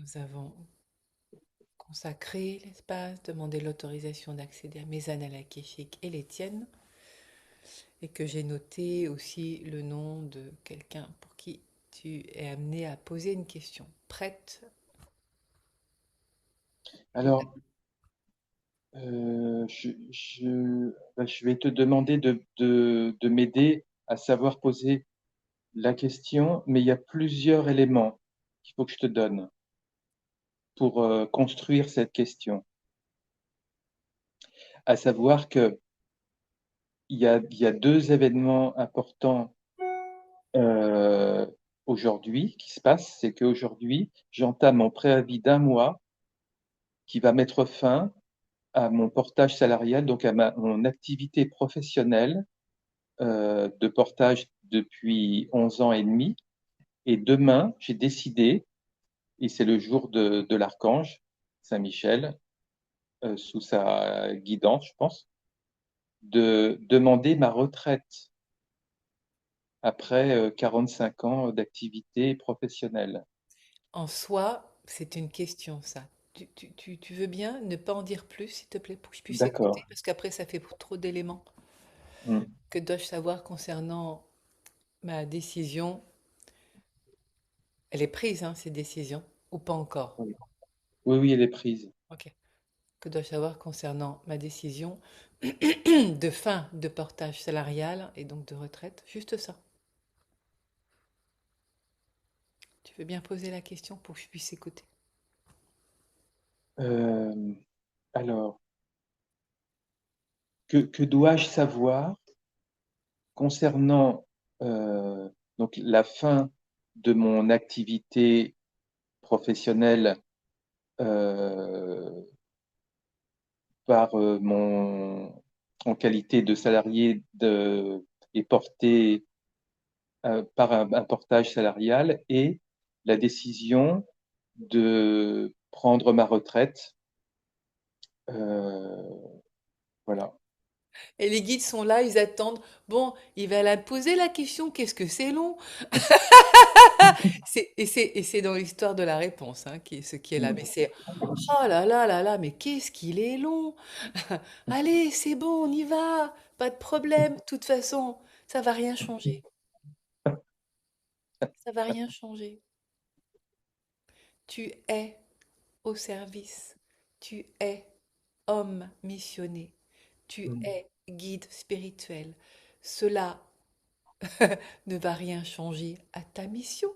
Nous avons consacré l'espace, demandé l'autorisation d'accéder à mes annales akashiques et les tiennes, et que j'ai noté aussi le nom de quelqu'un pour qui tu es amené à poser une question. Prête? Alors, je vais te demander de m'aider à savoir poser la question, mais il y a plusieurs éléments qu'il faut que je te donne pour construire cette question. À savoir que il y a deux événements importants euh, aujourd'hui qui se passent. C'est qu'aujourd'hui, j'entame mon préavis d'un mois qui va mettre fin à mon portage salarial, donc à mon activité professionnelle de portage depuis 11 ans et demi. Et demain, j'ai décidé, et c'est le jour de l'archange Saint-Michel, sous sa guidance, je pense, de demander ma retraite après 45 ans d'activité professionnelle. En soi, c'est une question, ça. Tu veux bien ne pas en dire plus, s'il te plaît, pour que je puisse D'accord. écouter, parce qu'après, ça fait trop d'éléments. Mm. Que dois-je savoir concernant ma décision? Elle est prise, hein, cette décision, ou pas encore? Oui, oui, oui, elle est prise. Ok. Que dois-je savoir concernant ma décision de fin de portage salarial et donc de retraite? Juste ça. Tu veux bien poser la question pour que je puisse écouter? Euh, alors, que dois-je savoir concernant donc la fin de mon activité professionnelle euh, par en qualité de salarié et porté par un portage salarial et la décision de prendre ma retraite. Euh, voilà. Et les guides sont là, ils attendent. Bon, il va la poser la question, qu'est-ce que c'est long? Et c'est dans l'histoire de la réponse, hein, ce qui est là. Mais Mm. c'est, oh là là là là, mais qu'est-ce qu'il est long! Allez, c'est bon, on y va, pas de problème. De toute façon, ça va rien changer. Ça va rien changer. Tu es au service. Tu es homme missionné. Tu Mm. es guide spirituel. Cela ne va rien changer à ta mission.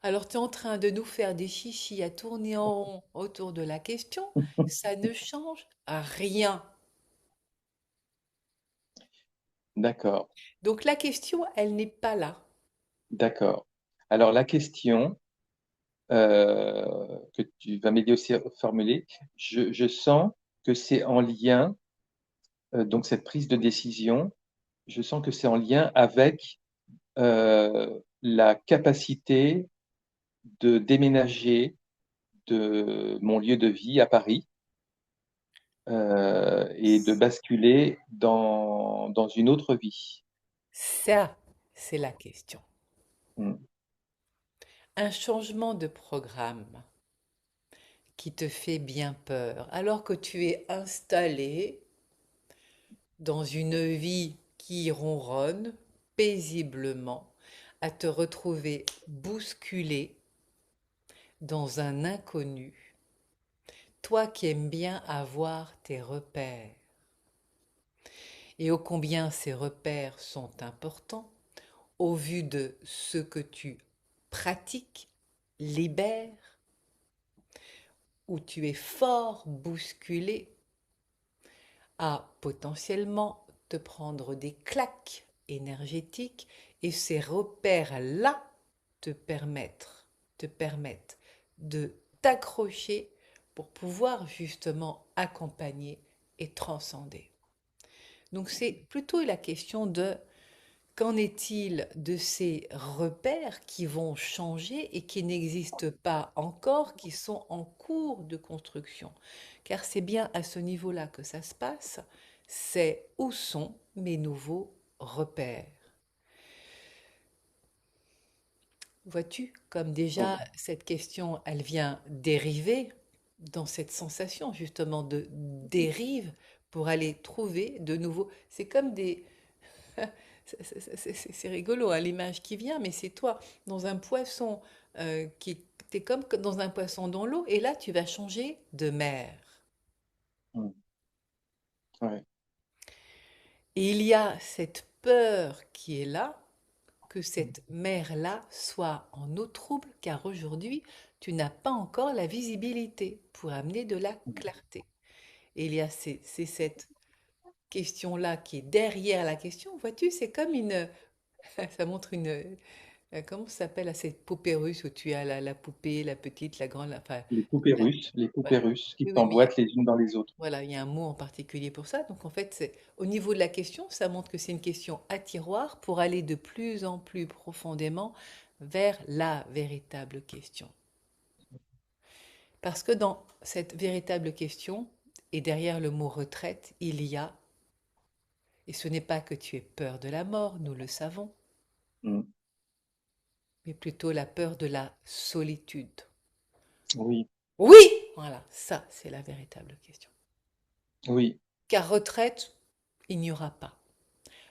Alors tu es en train de nous faire des chichis à tourner en rond autour de la question. Ça ne change rien. D'accord, Donc la question, elle n'est pas là. d'accord. Alors la question que tu vas m'aider aussi à formuler, je sens que c'est en lien, donc cette prise de décision, je sens que c'est en lien avec la capacité de déménager de mon lieu de vie à Paris et de basculer dans une autre vie. Ça, c'est la question. Mm. Un changement de programme qui te fait bien peur, alors que tu es installé dans une vie qui ronronne paisiblement, à te retrouver bousculé dans un inconnu, toi qui aimes bien avoir tes repères, et ô combien ces repères sont importants au vu de ce que tu pratiques, libères, où tu es fort bousculé à potentiellement te prendre des claques énergétiques, et ces repères-là te permettent de t'accrocher pour pouvoir justement accompagner et transcender. Donc c'est plutôt la question de qu'en est-il de ces repères qui vont changer et qui n'existent pas encore, qui sont en cours de construction? Car c'est bien à ce niveau-là que ça se passe. C'est où sont mes nouveaux repères? Vois-tu, comme Oui, déjà cette question, elle vient dériver dans cette sensation justement de dérive pour aller trouver de nouveau. C'est comme des... C'est rigolo à l'image qui vient, mais c'est toi dans un poisson qui... T'es comme dans un poisson dans l'eau et là tu vas changer de mer. mm, ouais, Et il y a cette peur qui est là, que cette mer-là soit en eau trouble, car aujourd'hui, tu n'as pas encore la visibilité pour amener de la mm, clarté. Et il y a c'est cette question-là qui est derrière la question. Vois-tu, c'est comme une... Ça montre une... Comment ça s'appelle à cette poupée russe où tu as la poupée, la petite, la grande, enfin, la- les poupées voilà. russes qui Oui, oui, mais s'emboîtent les unes dans les autres. voilà, il y a un mot en particulier pour ça. Donc en fait, au niveau de la question, ça montre que c'est une question à tiroir pour aller de plus en plus profondément vers la véritable question. Parce que dans cette véritable question, et derrière le mot retraite, il y a, et ce n'est pas que tu aies peur de la mort, nous le savons, Mm, mais plutôt la peur de la solitude. oui, Oui! Voilà, ça, c'est la véritable question. oui, Car retraite, il n'y aura pas,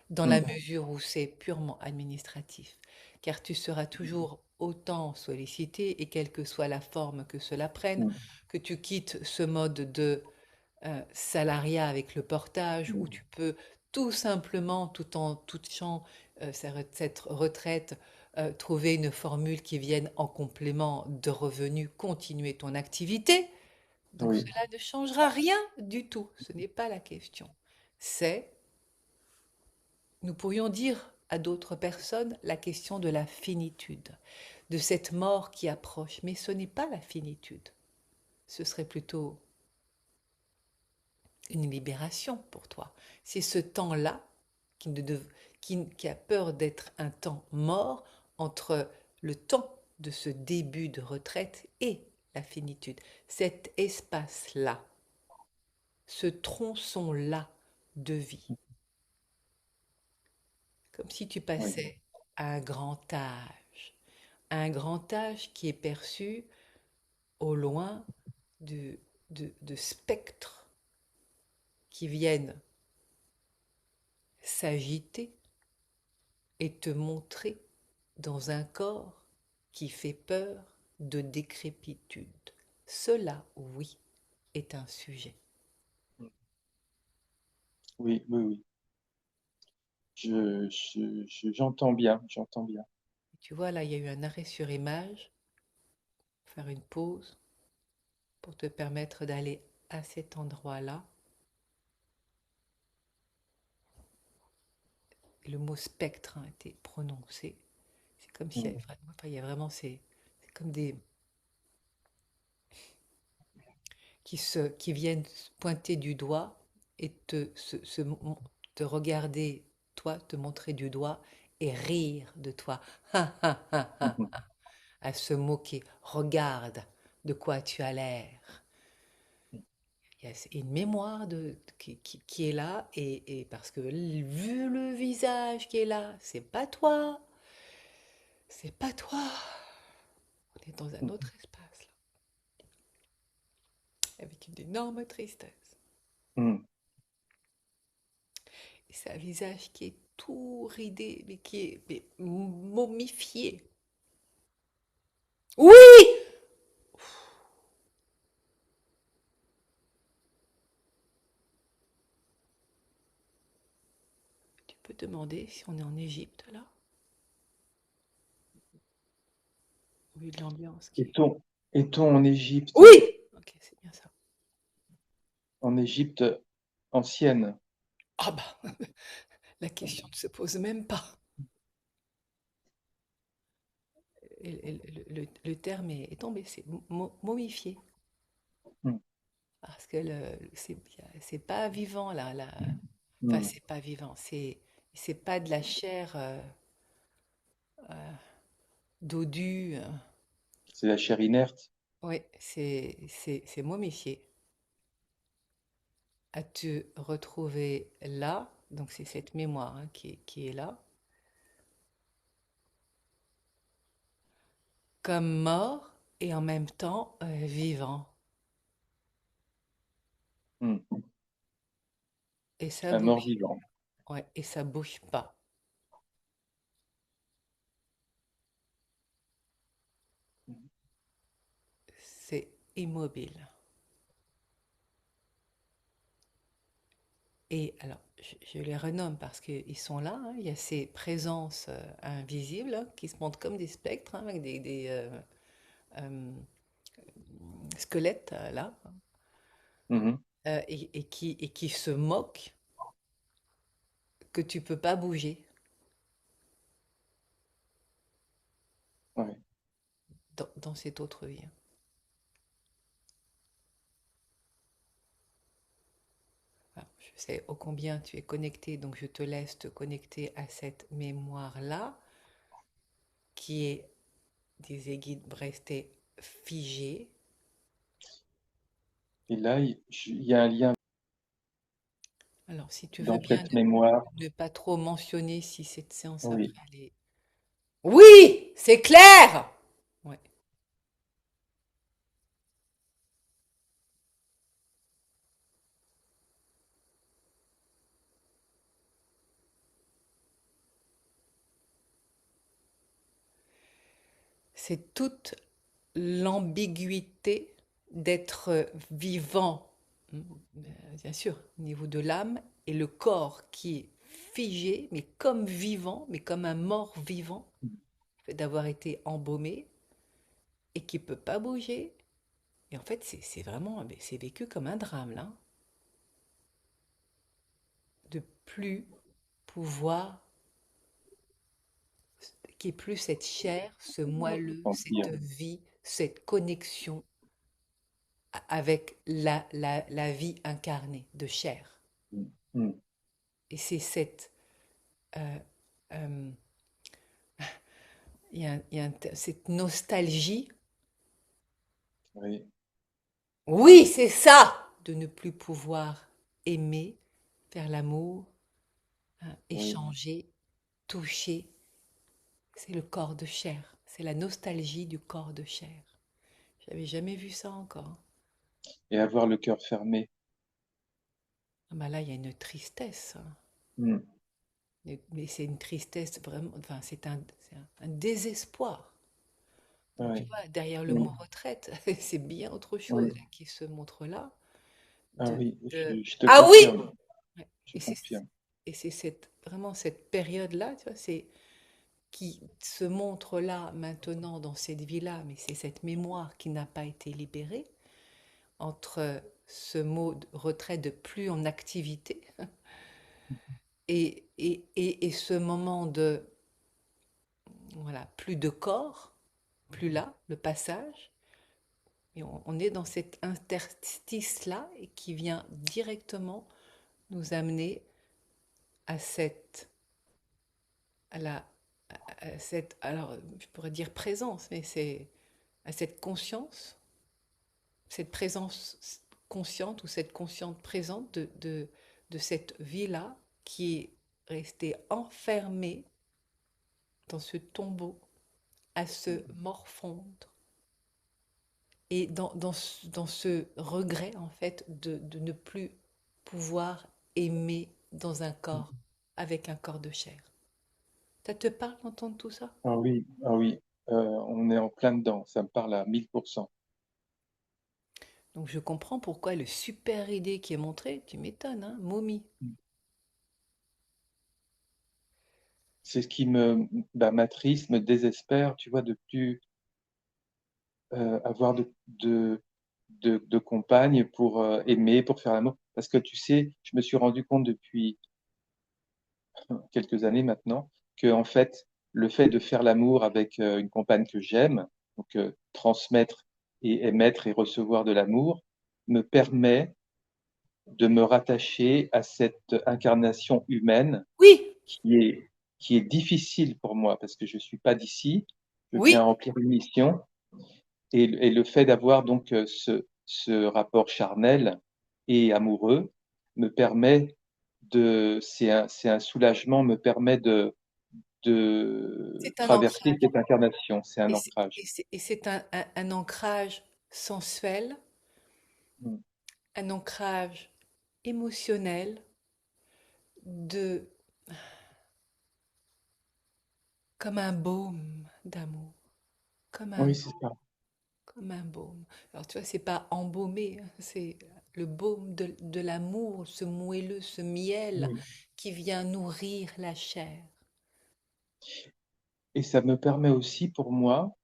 dans la mm, mesure où c'est purement administratif, car tu seras toujours autant sollicité et quelle que soit la forme que cela prenne, mm, que tu quittes ce mode de salariat avec le portage, où mm, tu peux tout simplement, tout en touchant cette retraite, trouver une formule qui vienne en complément de revenus, continuer ton activité. Donc oui, cela ne changera rien du tout. Ce n'est pas la question. C'est nous pourrions dire à d'autres personnes la question de la finitude, de cette mort qui approche, mais ce n'est pas la finitude. Ce serait plutôt une libération pour toi. C'est ce temps-là qui, qui a peur d'être un temps mort entre le temps de ce début de retraite et la finitude. Cet espace-là, ce tronçon-là de vie, comme si tu oui, passais à un grand âge qui est perçu au loin de, de spectres qui viennent s'agiter et te montrer dans un corps qui fait peur de décrépitude. Cela, oui, est un sujet. oui, oui, oui. J'entends bien, j'entends bien. Et tu vois, là, il y a eu un arrêt sur image, faire une pause pour te permettre d'aller à cet endroit-là. Le mot spectre a été prononcé. C'est comme s'il y Mm, avait vraiment, enfin, il y a vraiment c'est comme des qui viennent pointer du doigt et te regarder, toi, te montrer du doigt et rire de toi. mhm, À se moquer. Regarde de quoi tu as l'air. Il y a une mémoire qui est là et parce que vu le visage qui est là, c'est pas toi. C'est pas toi. On est dans un mhm, autre espace là, avec une énorme tristesse. mm. Et c'est un visage qui est tout ridé, mais qui est momifié. Oui! Tu peux demander si on est en Égypte là, au vu de l'ambiance qui est. Est-on, est-on Oui! Ok, c'est bien ça. En Égypte ancienne? Ah bah, la question ne se pose même pas. Le terme est tombé, c'est momifié. Mm, Parce que c'est pas vivant là, là. Enfin, mm. c'est pas vivant, c'est pas de la chair dodue. C'est la chair inerte. Oui, c'est momifié. À te retrouver là, donc c'est cette mémoire hein, qui est là. comme mort et en même temps vivant. Hmm. Et ça Un bouge. mort-vivant. Ouais, et ça bouge pas. C'est immobile. Et alors, je les renomme parce qu'ils sont là, hein. Il y a ces présences invisibles hein, qui se montrent comme des spectres, hein, avec euh, squelettes là, Mhm. et qui se moquent que tu peux pas bouger Ouais. dans cette autre vie, hein. Alors, je sais ô combien tu es connecté, donc je te laisse te connecter à cette mémoire-là, qui est, disait Guide, restée figée. Et là, il y a un lien Alors, si tu veux dans bien cette mémoire. ne pas trop mentionner si cette séance Oui. après elle est... Oui, c'est clair! Ouais. C'est toute l'ambiguïté d'être vivant, bien sûr, au niveau de l'âme, et le corps qui est figé, mais comme vivant, mais comme un mort vivant, le fait d'avoir été embaumé et qui peut pas bouger. Et en fait, c'est vraiment, mais c'est vécu comme un drame, là, de plus pouvoir, qu'il n'y ait plus cette chair, ce moelleux, cette Sentir. vie, cette connexion avec la vie incarnée de chair. Mm. Mm. Et c'est euh, euh, il y a cette nostalgie. Oui, Oui, c'est ça, de ne plus pouvoir aimer, faire l'amour, hein, oui. échanger, toucher. C'est le corps de chair. C'est la nostalgie du corps de chair. J'avais jamais vu ça encore. Et avoir le cœur fermé. Ah bah là, il y a une tristesse, hein. Mm. Mais c'est une tristesse vraiment, enfin, un désespoir. Donc, tu Oui. vois, derrière le Mm. mot retraite, c'est bien autre chose Oui. là, qui se montre là. Ah De, oui, de... je te Ah oui! confirme. Ouais. Je confirme. Et c'est vraiment cette période-là, tu vois, c'est qui se montre là maintenant dans cette vie-là, mais c'est cette mémoire qui n'a pas été libérée entre ce mot de retraite de plus en activité et ce moment de voilà, plus de corps, plus là, le passage. Et on est dans cet interstice-là et qui vient directement nous amener à cette, à la, à cette, alors je pourrais dire présence, mais c'est à cette conscience, cette présence consciente ou cette consciente présente de cette vie-là qui est restée enfermée dans ce tombeau à se morfondre. Et dans ce regret, en fait, de ne plus pouvoir aimer dans un corps, avec un corps de chair. Ça te parle d'entendre tout ça? Ah oui, ah oui. On est en plein dedans. Ça me parle à 1000%. Donc je comprends pourquoi le super idée qui est montré, tu m'étonnes, hein, momie. C'est ce qui m'attriste, me désespère, tu vois, de plus avoir de compagne pour aimer, pour faire l'amour. Parce que tu sais, je me suis rendu compte depuis quelques années maintenant que, en fait, le fait de faire l'amour avec une compagne que j'aime, donc transmettre et émettre et recevoir de l'amour, me permet de me rattacher à cette incarnation humaine Oui, qui est, qui est difficile pour moi parce que je suis pas d'ici, je viens oui, remplir une mission et le fait d'avoir donc ce rapport charnel et amoureux me permet c'est un soulagement, me permet de C'est un traverser ancrage. cette incarnation, c'est un Et ancrage. c'est un ancrage sensuel, Mmh. un ancrage émotionnel de, comme un baume d'amour, comme un Oui, c'est baume, ça. comme un baume. Alors tu vois, c'est pas embaumé, hein, c'est le baume de l'amour, ce moelleux, ce miel Mmh. qui vient nourrir la chair. Et ça me permet aussi pour moi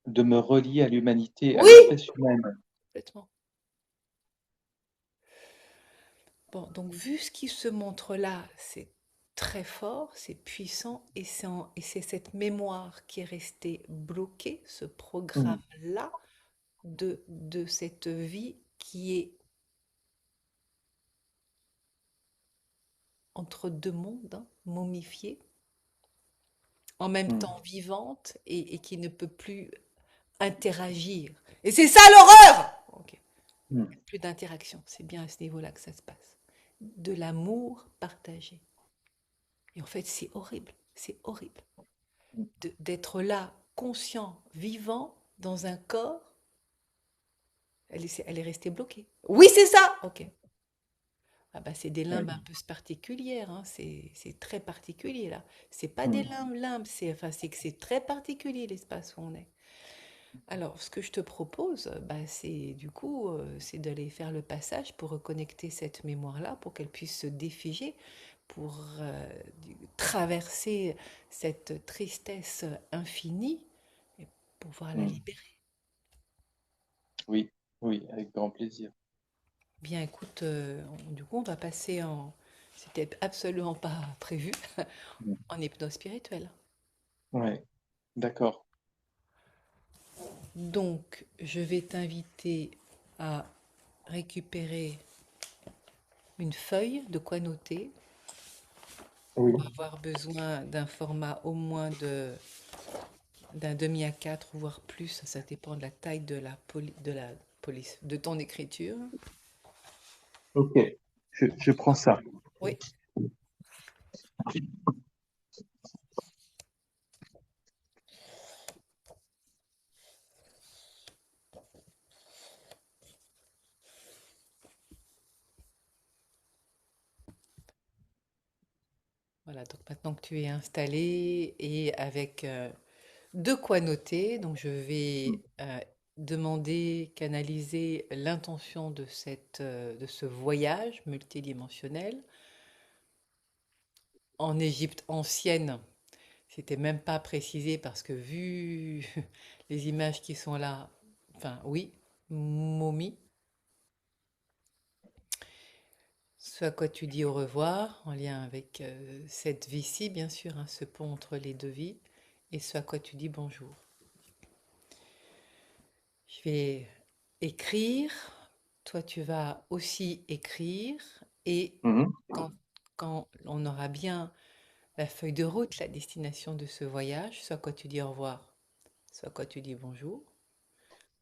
de me relier à l'humanité, à Oui, l'espèce humaine. complètement. Bon, donc vu ce qui se montre là, c'est très fort, c'est puissant, et c'est cette mémoire qui est restée bloquée, ce Mmh. programme-là de cette vie qui est entre deux mondes, hein, momifiée, en même Mmh. temps vivante, et qui ne peut plus interagir. Et c'est ça l'horreur! Ok. Mmh. Plus d'interaction, c'est bien à ce niveau-là que ça se passe. De l'amour partagé. Et en fait, c'est horrible Mmh. d'être là, conscient, vivant, dans un corps. Elle est restée bloquée. Oui, c'est ça! Ok. Ah bah, c'est des limbes un Oui. peu particulières, hein. C'est très particulier là. C'est pas des Mmh. limbes, c'est que c'est très particulier l'espace où on est. Alors, ce que je te propose, bah, c'est du coup, c'est d'aller faire le passage pour reconnecter cette mémoire-là, pour qu'elle puisse se défiger, pour traverser cette tristesse infinie et pouvoir la Mmh. libérer. Oui, oui, avec grand plaisir. Bien, écoute, du coup, on va passer en, c'était absolument pas prévu, Mmh. en hypnose spirituelle. Ouais, d'accord. Donc, je vais t'inviter à récupérer une feuille de quoi noter. Oui, On va avoir besoin d'un format au moins d'un demi à 4, voire plus. Ça dépend de la taille de la police, de ton écriture. OK. Je prends ça. Oui, voilà. Donc maintenant que tu es installé et avec de quoi noter, donc je vais demander, canaliser l'intention de ce voyage multidimensionnel en Égypte ancienne. C'était même pas précisé parce que vu les images qui sont là, enfin oui, momie, ce à quoi tu dis au revoir, en lien avec cette vie-ci, bien sûr, hein, ce pont entre les deux vies, et ce à quoi tu dis bonjour. Je vais écrire, toi tu vas aussi écrire, et Mmh. quand, quand on aura bien la feuille de route, la destination de ce voyage, ce à quoi tu dis au revoir, ce à quoi tu dis bonjour,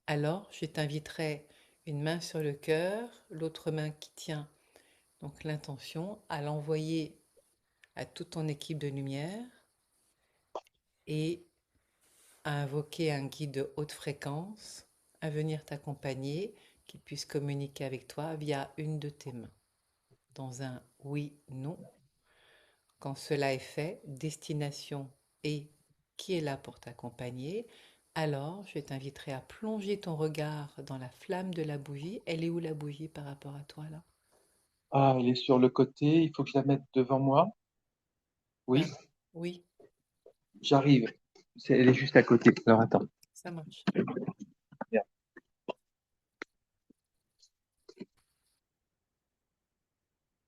alors je t'inviterai une main sur le cœur, l'autre main qui tient donc l'intention, à l'envoyer à toute ton équipe de lumière et à invoquer un guide de haute fréquence à venir t'accompagner, qui puisse communiquer avec toi via une de tes mains, dans un oui-non. Quand cela est fait, destination et qui est là pour t'accompagner, alors je t'inviterai à plonger ton regard dans la flamme de la bougie. Elle est où la bougie par rapport à toi là? Ah, elle est sur le côté, il faut que je la mette devant moi? Oui, Ben, oui, j'arrive. Elle est juste à côté. Alors attends. ça marche. Bien.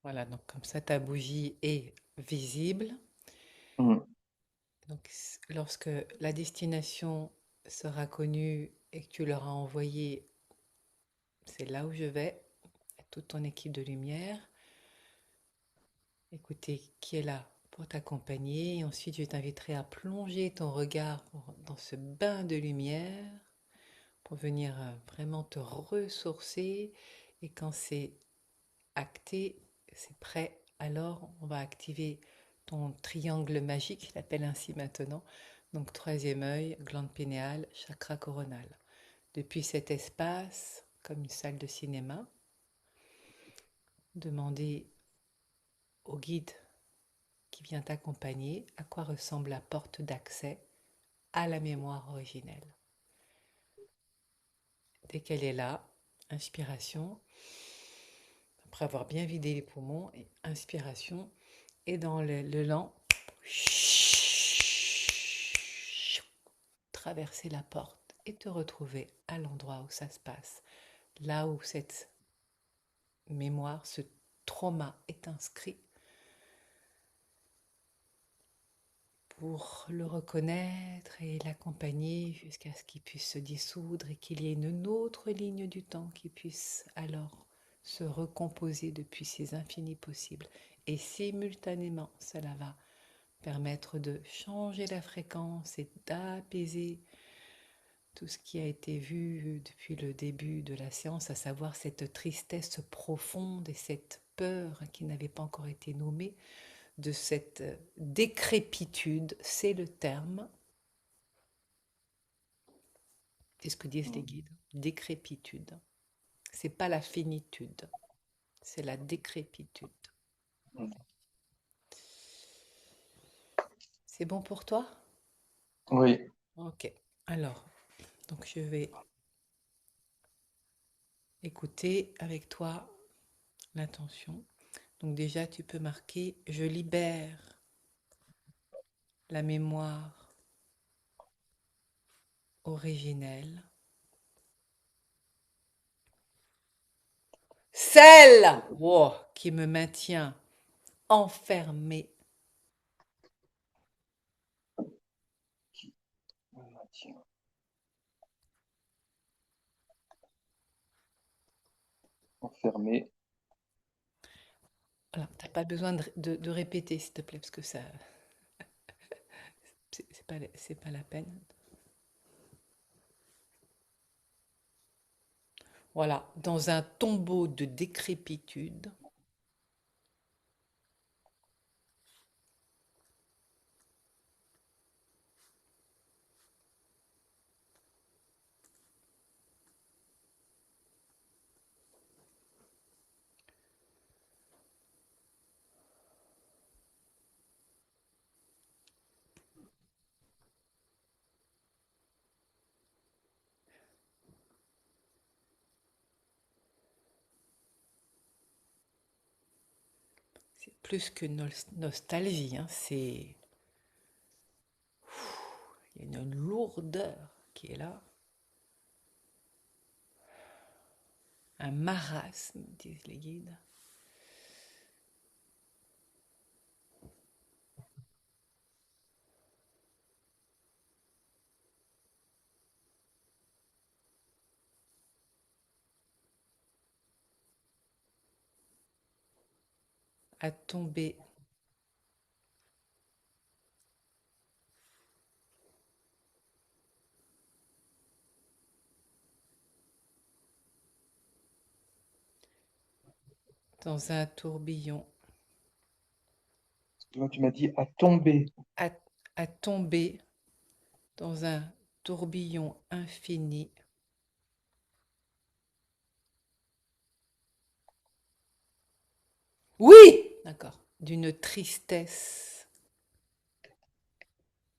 Voilà, donc comme ça ta bougie est visible. Mmh. Donc lorsque la destination sera connue et que tu leur as envoyé, c'est là où je vais, à toute ton équipe de lumière. Écoutez, qui est là pour t'accompagner. Et ensuite, je t'inviterai à plonger ton regard dans ce bain de lumière pour venir vraiment te ressourcer. Et quand c'est acté, c'est prêt, alors on va activer ton triangle magique, je l'appelle ainsi maintenant. Donc troisième œil, glande pinéale, chakra coronal. Depuis cet espace, comme une salle de cinéma, demandez au guide qui vient t'accompagner à quoi ressemble la porte d'accès à la mémoire originelle. Dès qu'elle est là, inspiration, après avoir bien vidé les poumons, et inspiration, et dans le lent, traverser la porte et te retrouver à l'endroit où ça se passe, là où cette mémoire, ce trauma est inscrit, pour le reconnaître et l'accompagner jusqu'à ce qu'il puisse se dissoudre et qu'il y ait une autre ligne du temps qui puisse alors se recomposer depuis ces infinis possibles. Et simultanément, cela va permettre de changer la fréquence et d'apaiser tout ce qui a été vu depuis le début de la séance, à savoir cette tristesse profonde et cette peur qui n'avait pas encore été nommée, de cette décrépitude, c'est le terme, c'est ce que disent les guides, décrépitude. C'est pas la finitude, c'est la décrépitude. C'est bon pour toi? Oui, Ok. Alors, donc je vais écouter avec toi l'intention. Donc déjà, tu peux marquer, je libère la mémoire originelle, celle wow, qui me maintient enfermée, enfermé. voilà, t'as pas besoin de répéter, s'il te plaît, parce que ça, c'est pas la peine. Voilà, dans un tombeau de décrépitude, c'est plus que nostalgie, hein, il y a une lourdeur qui est là, un marasme, disent les guides. À tomber dans un tourbillon, Tu m'as dit à tomber. à, à tomber dans un tourbillon infini. Oui, d'accord, d'une tristesse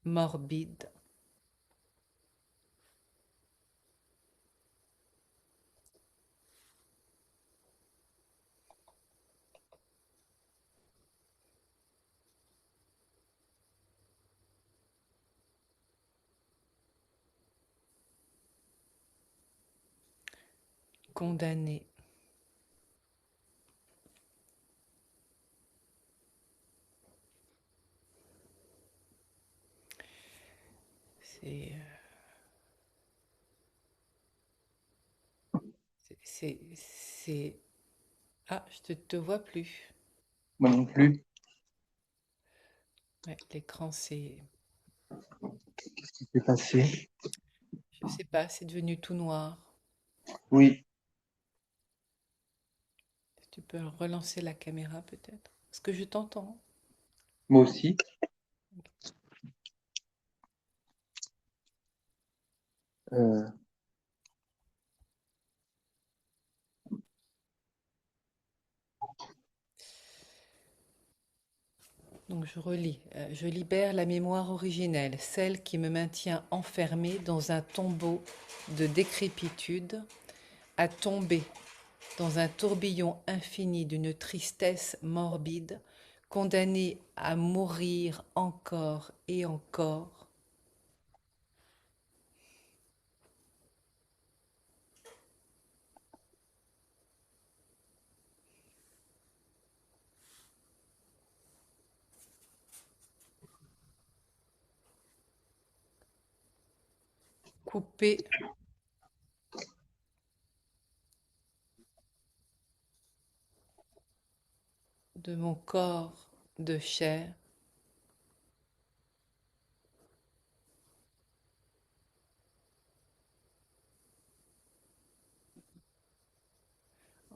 morbide, condamnée. C'est, c'est... Ah, je te vois plus. Moi non plus. Ouais, l'écran, c'est... Qu'est-ce qui s'est passé? Je sais pas, c'est devenu tout noir. Oui, Tu peux relancer la caméra peut-être? Est-ce que je t'entends? Moi aussi. Euh, Donc je relis. Je libère la mémoire originelle, celle qui me maintient enfermée dans un tombeau de décrépitude, à tomber dans un tourbillon infini d'une tristesse morbide, condamnée à mourir encore et encore, coupée de mon corps de chair.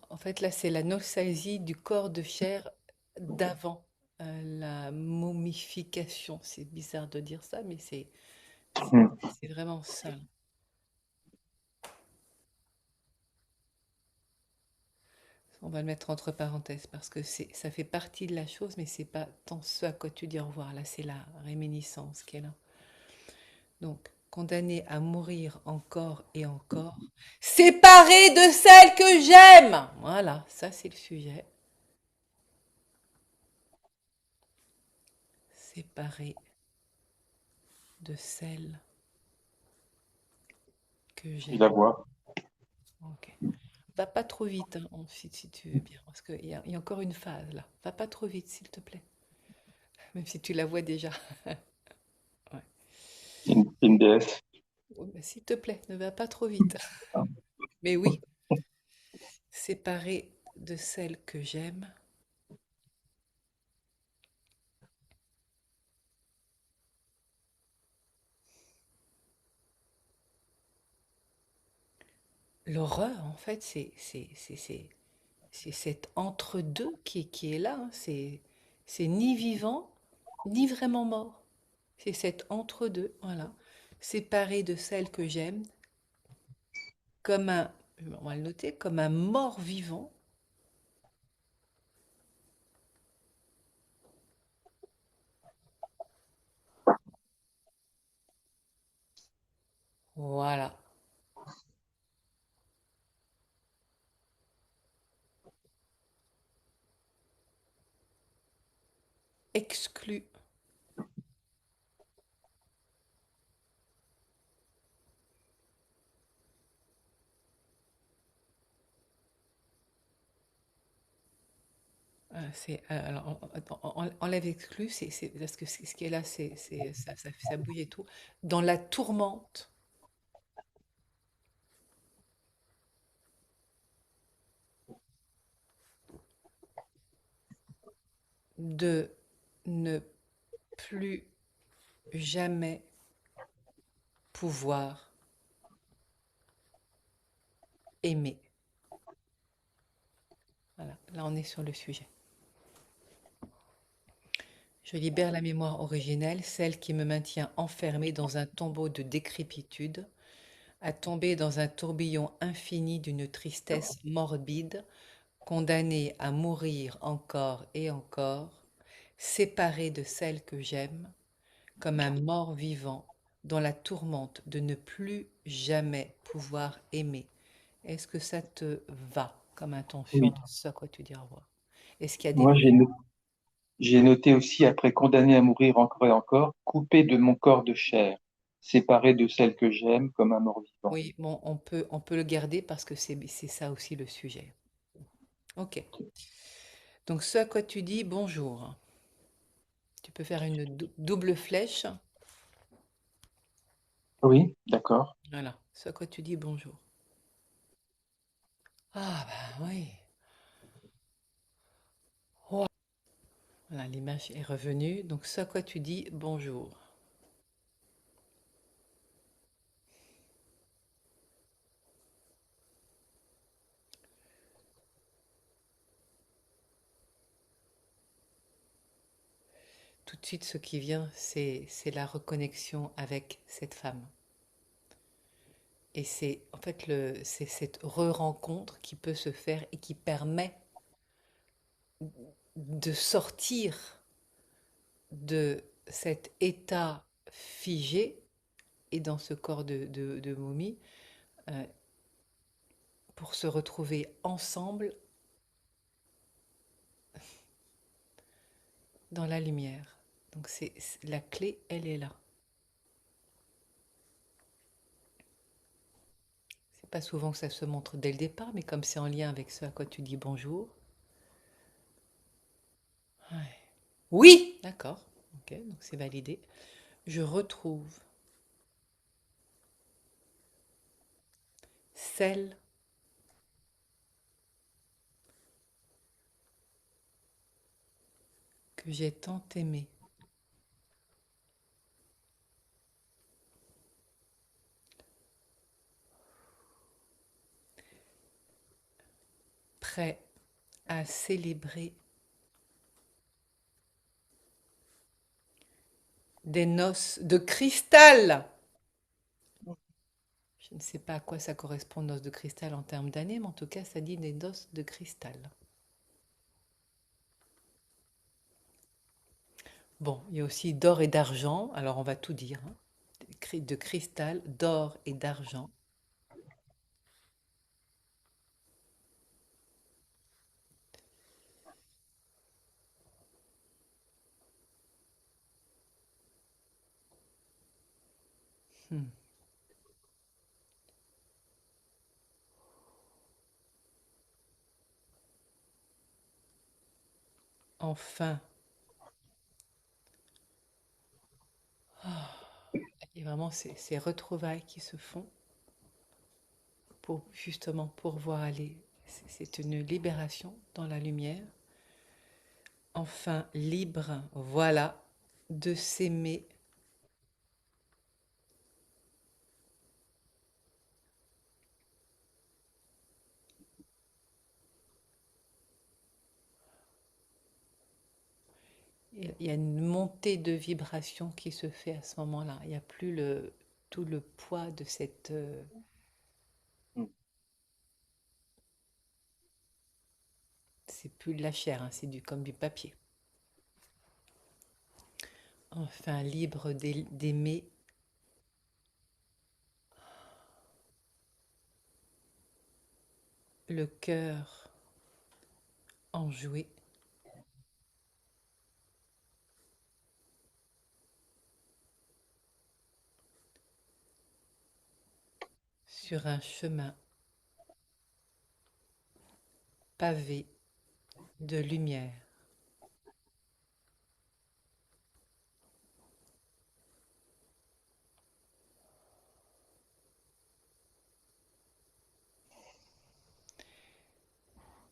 En fait, là, c'est la nostalgie du corps de chair d'avant la momification. C'est bizarre de dire ça, mais hmm. c'est vraiment ça. On va le mettre entre parenthèses parce que ça fait partie de la chose, mais c'est pas tant ce à quoi tu dis au revoir. Là, c'est la réminiscence qui est là. Donc, condamné à mourir encore et encore, séparé de celle que j'aime. Voilà, ça c'est le sujet. Séparé de celle que Je la j'aime. vois. Ok. Va pas trop vite, hein, si tu veux bien, parce qu'il y a encore une phase là. Va pas trop vite, s'il te plaît. Même si tu la vois déjà. Ouais. Une déesse. Oh, mais s'il te plaît, ne va pas trop vite. Mais oui, séparée de celle que j'aime. L'horreur, en fait, c'est cet entre-deux qui est là, hein. C'est ni vivant, ni vraiment mort. C'est cet entre-deux, voilà. Séparé de celle que j'aime, comme un, on va le noter, comme un mort vivant. Voilà. Exclu. Alors, enlève exclu, parce que ce qui est là, ça bouge et tout. Dans la tourmente de ne plus jamais pouvoir aimer. Voilà, là on est sur le sujet. Je libère la mémoire originelle, celle qui me maintient enfermée dans un tombeau de décrépitude, à tomber dans un tourbillon infini d'une tristesse morbide, condamnée à mourir encore et encore, séparée de celle que j'aime, comme un mort vivant dans la tourmente de ne plus jamais pouvoir aimer. Est-ce que ça te va comme intention Oui. de ce à quoi tu dis au revoir? Est-ce qu'il y a des Moi, mots? j'ai noté aussi, après condamné à mourir encore et encore, coupé de mon corps de chair, séparé de celle que j'aime comme un mort-vivant. Oui, bon, on peut le garder parce que c'est ça aussi le sujet. Ok. Donc ce à quoi tu dis bonjour. Tu peux faire une double flèche. Oui, d'accord. Voilà. Ce à quoi tu dis bonjour. Ah bah oui. Oh. Voilà, l'image est revenue. Donc ce à quoi tu dis bonjour. tout de suite, ce qui vient, c'est la reconnexion avec cette femme. Et c'est en fait c'est cette re-rencontre qui peut se faire et qui permet de sortir de cet état figé et dans ce corps de momie euh, pour se retrouver ensemble dans la lumière. Donc la clé, elle est là. C'est pas souvent que ça se montre dès le départ, mais comme c'est en lien avec ce à quoi tu dis bonjour. Ouais. Oui, d'accord. Ok, donc c'est validé. Je retrouve celle que j'ai tant aimée, prêt à célébrer des noces de cristal. Je ne sais pas à quoi ça correspond, noces de cristal en termes d'années, mais en tout cas, ça dit des noces de cristal. Bon, il y a aussi d'or et d'argent, alors on va tout dire, hein. De cristal, d'or et d'argent. Hmm. Enfin, il y a vraiment ces retrouvailles qui se font pour justement pouvoir aller. C'est une libération dans la lumière. Enfin, libre, voilà, de s'aimer. Il y a une montée de vibration qui se fait à ce moment-là. Il n'y a plus tout le poids de cette... Mm. c'est plus de la chair, hein, c'est comme du papier. Enfin, libre d'aimer le cœur enjoué sur un chemin pavé de lumière.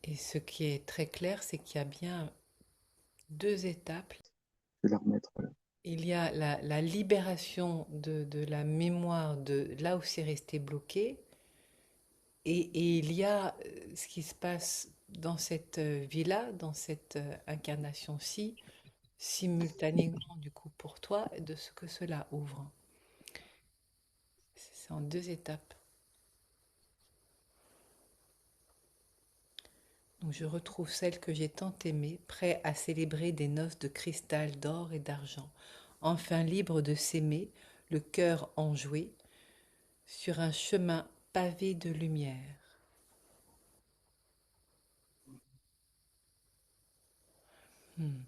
Et ce qui est très clair, c'est qu'il y a bien deux étapes. Je vais la remettre. Voilà. Il y a la libération de la mémoire de là où c'est resté bloqué, et il y a ce qui se passe dans cette vie-là, dans cette incarnation-ci, simultanément du coup pour toi, de ce que cela ouvre. C'est en deux étapes. Donc je retrouve celle que j'ai tant aimée, prêt à célébrer des noces de cristal, d'or et d'argent, enfin libre de s'aimer, le cœur enjoué, sur un chemin pavé de lumière. Hmm.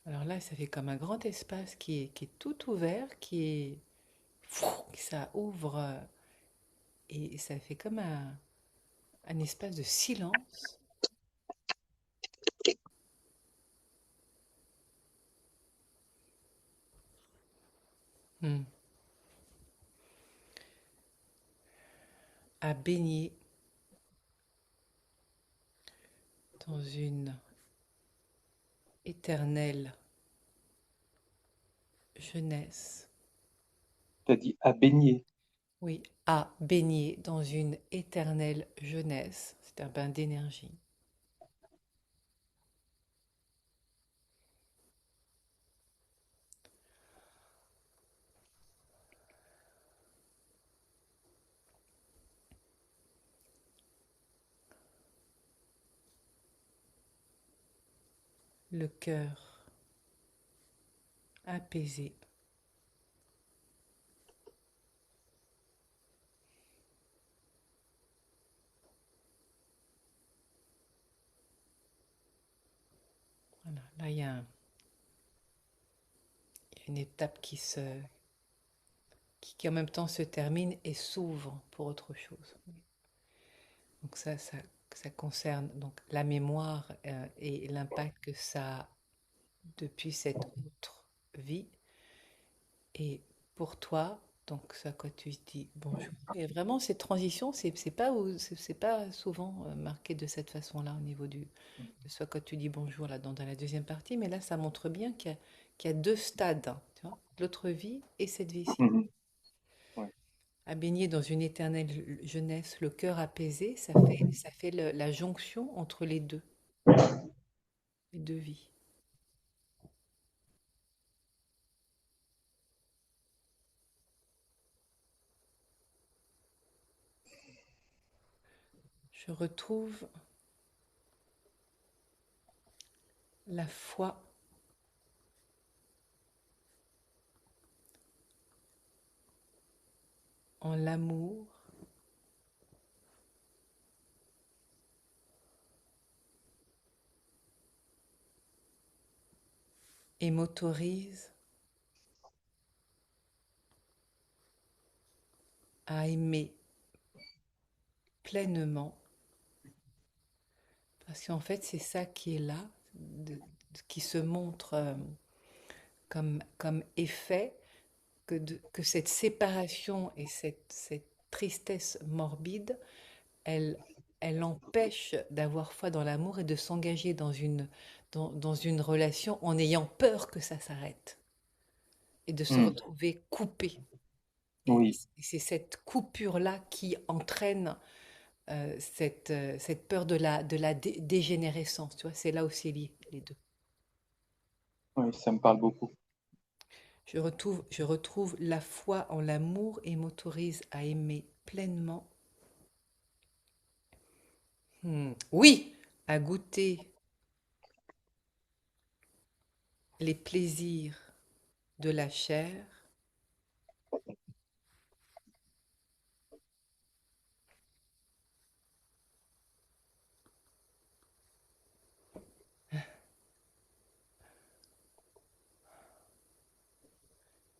Alors là, ça fait comme un grand espace qui est tout ouvert, ça ouvre et ça fait comme un espace de silence. Hmm. À baigner dans une éternelle jeunesse T'as dit à baigner. Oui, à baigner dans une éternelle jeunesse. C'est un bain d'énergie. Le cœur apaisé. Voilà, là il y a une étape qui en même temps se termine et s'ouvre pour autre chose. Donc ça concerne donc la mémoire et l'impact que ça a depuis cette autre vie. Et pour toi, donc ça quand tu dis bonjour. Et vraiment cette transition, c'est pas souvent marqué de cette façon-là au niveau de soit quand tu dis bonjour là dans la deuxième partie, mais là ça montre bien qu'il y a deux stades, hein, tu vois, l'autre vie et cette vie-ci. Mhm. Ouais. À baigner dans une éternelle jeunesse, le cœur apaisé, ça fait la jonction entre les deux vies. Je retrouve la foi en l'amour et m'autorise à aimer pleinement, parce qu'en fait c'est ça qui est là, qui se montre comme effet, que cette séparation et cette tristesse morbide, elle, elle empêche d'avoir foi dans l'amour et de s'engager dans une relation en ayant peur que ça s'arrête et de se Mm. retrouver coupé. Et Oui, c'est cette coupure-là qui entraîne cette peur de la dégénérescence. Tu vois, c'est là aussi lié, les deux. oui, ça me parle beaucoup. Je retrouve la foi en l'amour et m'autorise à aimer pleinement. Oui, à goûter les plaisirs de la chair,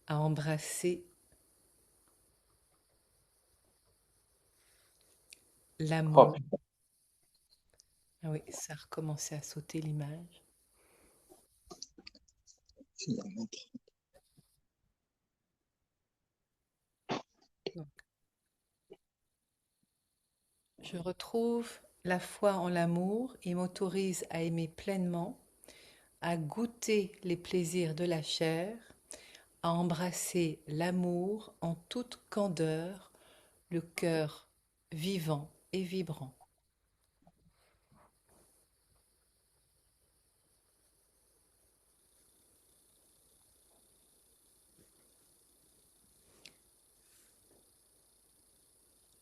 à embrasser Oh, l'amour. putain, Ah oui, ça a recommencé à sauter l'image. c'est un autre. Donc, je retrouve la foi en l'amour et m'autorise à aimer pleinement, à goûter les plaisirs de la chair, à embrasser l'amour en toute candeur, le cœur vivant et vibrant,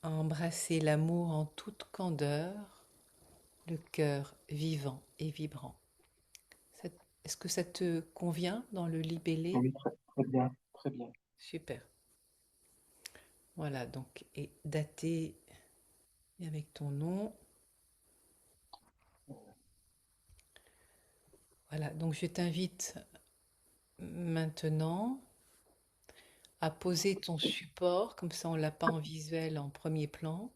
à embrasser l'amour en toute candeur, le cœur vivant et vibrant. Est-ce que ça te convient dans le libellé? Oui, très, très bien, très bien. Super. Voilà, donc, et daté avec ton nom. Voilà, donc je t'invite maintenant à poser ton support, comme ça on l'a pas en visuel en premier plan.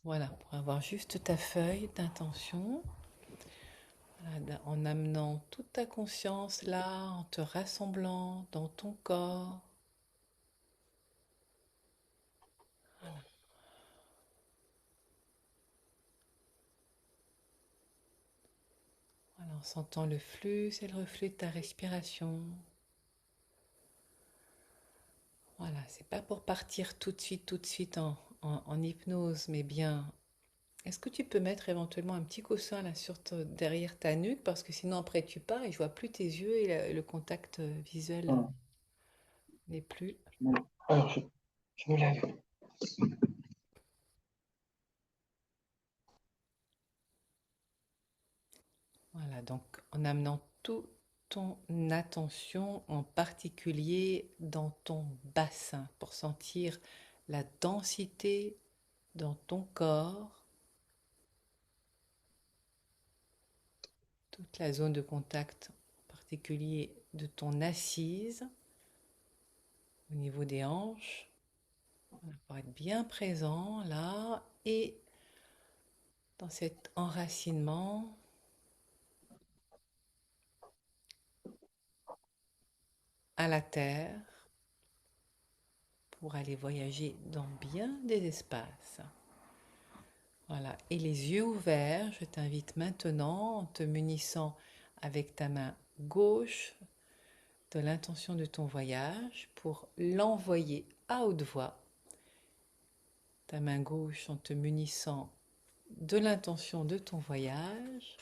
Voilà, pour avoir juste ta feuille d'intention, voilà, en amenant toute ta conscience là, en te rassemblant dans ton corps, voilà, en sentant le flux et le reflux de ta respiration. Voilà, c'est pas pour partir tout de suite en hypnose, mais bien. Est-ce que tu peux mettre éventuellement un petit coussin là derrière ta nuque parce que sinon après tu pars et je vois plus tes yeux et le contact visuel Hum, n'est plus. Alors, je me lève. Voilà, donc en amenant toute ton attention en particulier dans ton bassin pour sentir la densité dans ton corps, toute la zone de contact en particulier de ton assise au niveau des hanches. Pour être bien présent là et dans cet enracinement à la terre pour aller voyager dans bien des espaces. Voilà, et les yeux ouverts, je t'invite maintenant en te munissant avec ta main gauche de l'intention de ton voyage pour l'envoyer à haute voix. Ta main gauche en te munissant de l'intention de ton voyage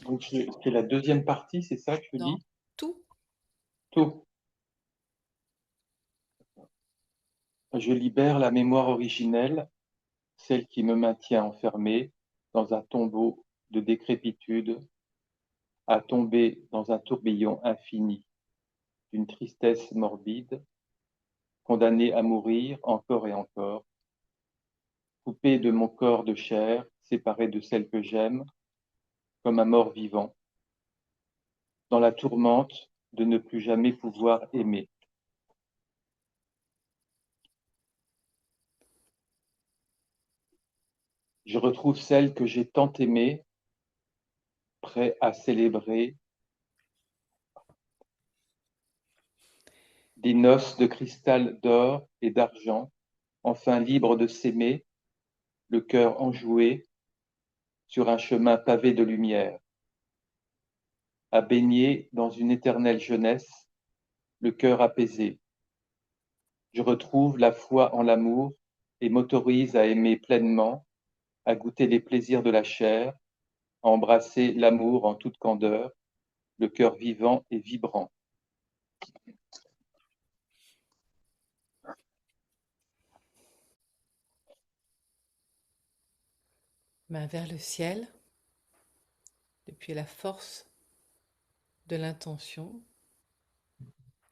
Donc, c'est la deuxième partie, c'est ça que je dans dis? tout. Tout. Je libère la mémoire originelle, celle qui me maintient enfermé dans un tombeau de décrépitude, à tomber dans un tourbillon infini d'une tristesse morbide, condamné à mourir encore et encore, coupé de mon corps de chair, séparé de celle que j'aime, comme un mort vivant, dans la tourmente de ne plus jamais pouvoir aimer. Je retrouve celle que j'ai tant aimée, prêt à célébrer des noces de cristal d'or et d'argent, enfin libre de s'aimer, le cœur enjoué sur un chemin pavé de lumière, à baigner dans une éternelle jeunesse, le cœur apaisé. Je retrouve la foi en l'amour et m'autorise à aimer pleinement, à goûter les plaisirs de la chair, à embrasser l'amour en toute candeur, le cœur vivant et vibrant. Main vers le ciel, depuis la force de l'intention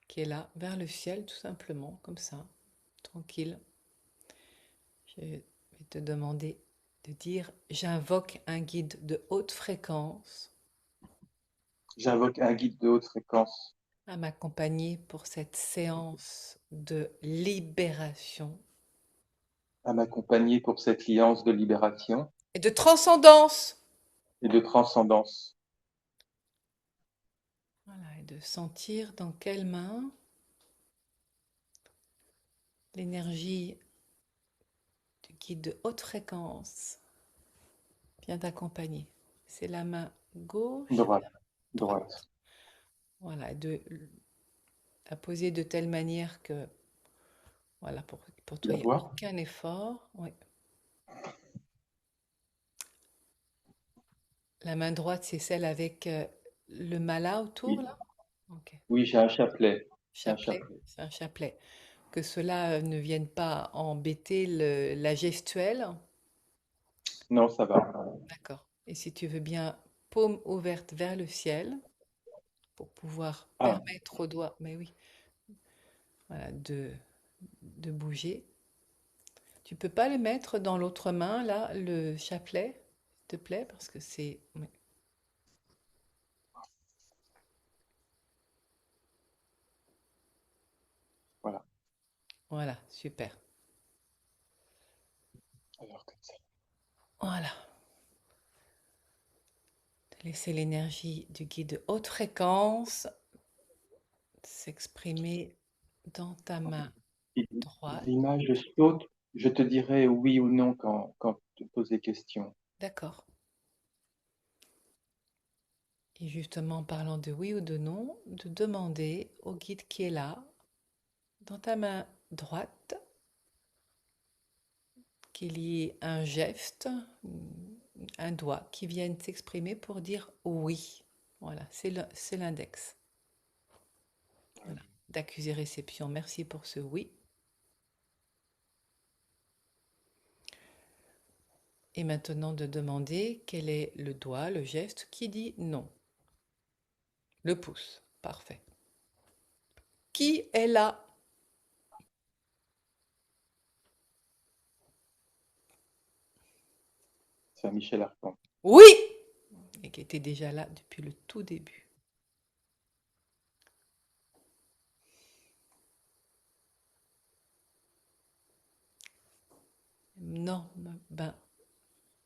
qui est là, vers le ciel tout simplement, comme ça, tranquille. Je vais te demander de dire j'invoque un guide de haute fréquence J'invoque un guide de haute fréquence à m'accompagner pour cette séance de libération à m'accompagner pour cette liance de libération et de transcendance. et de transcendance. Voilà, et de sentir dans quelle main l'énergie du guide de haute fréquence vient d'accompagner. C'est la main gauche ou la Droite, droite. droite. Voilà, à poser de telle manière que, voilà, pour toi, La il n'y a voix? aucun effort. Oui. La main droite, c'est celle avec le mala autour, Oui, là? Ok. oui, j'ai un chapelet. J'ai un Chapelet, chapelet. c'est un chapelet. Que cela ne vienne pas embêter la gestuelle. Non, ça va. D'accord. Et si tu veux bien, paume ouverte vers le ciel pour pouvoir Ah, permettre aux doigts, mais oui, voilà, de bouger. Tu peux pas le mettre dans l'autre main, là, le chapelet, s'il te plaît, parce que c'est... oui. voilà. Voilà, super. Alors, comme ça. Voilà. Laisser l'énergie du guide de haute fréquence s'exprimer dans ta main Si droite. l'image saute, je te dirai oui ou non quand tu te poses des questions. D'accord. Et justement, en parlant de oui ou de non, de demander au guide qui est là, dans ta main droite, qu'il y ait un geste, un doigt qui vienne s'exprimer pour dire oui. Voilà, c'est l'index. Voilà, d'accusé réception. Merci pour ce oui. Et maintenant de demander quel est le doigt, le geste qui dit non. Le pouce. Parfait. Qui est là? Saint-Michel Archange. Oui! Et qui était déjà là depuis le tout début. Énorme bain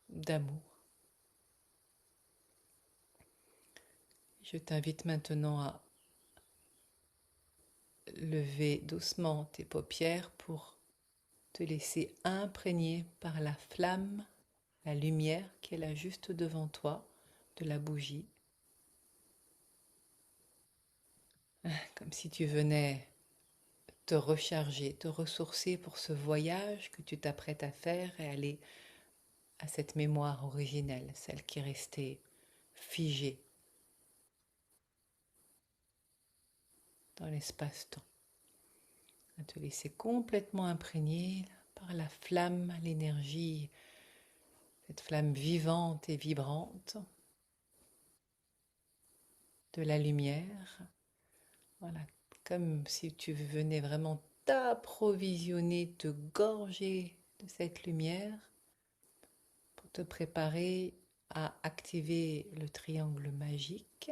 d'amour. Je t'invite maintenant à lever doucement tes paupières pour te laisser imprégner par la flamme, la lumière qui est là juste devant toi, de la bougie. Comme si tu venais te recharger, te ressourcer pour ce voyage que tu t'apprêtes à faire et aller à cette mémoire originelle, celle qui est restée figée dans l'espace-temps. À te laisser complètement imprégner par la flamme, l'énergie, cette flamme vivante et vibrante de la lumière. Voilà, comme si tu venais vraiment t'approvisionner, te gorger de cette lumière pour te préparer à activer le triangle magique.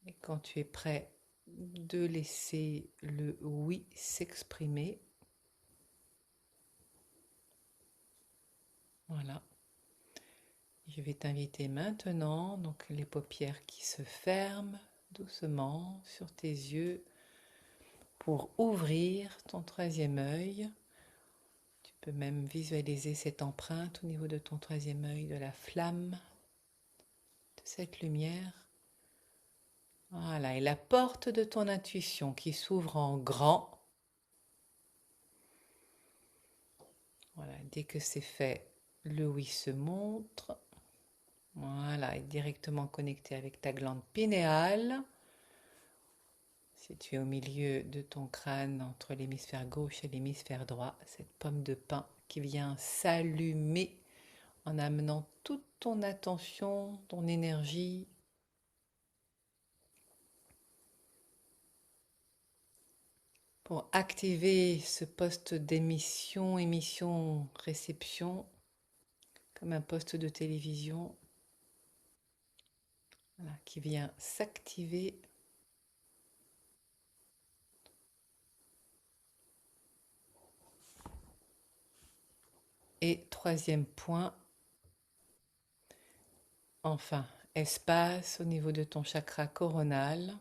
Et quand tu es prêt de laisser le oui s'exprimer, voilà. Je vais t'inviter maintenant, donc les paupières qui se ferment doucement sur tes yeux pour ouvrir ton troisième œil. Tu peux même visualiser cette empreinte au niveau de ton troisième œil, de la flamme, de cette lumière. Voilà, et la porte de ton intuition qui s'ouvre en grand. Voilà, dès que c'est fait, le oui se montre. Voilà, est directement connecté avec ta glande pinéale, située au milieu de ton crâne, entre l'hémisphère gauche et l'hémisphère droit. Cette pomme de pin qui vient s'allumer en amenant toute ton attention, ton énergie pour activer ce poste d'émission, émission, réception, comme un poste de télévision, voilà, qui vient s'activer. Et troisième point, enfin, espace au niveau de ton chakra coronal.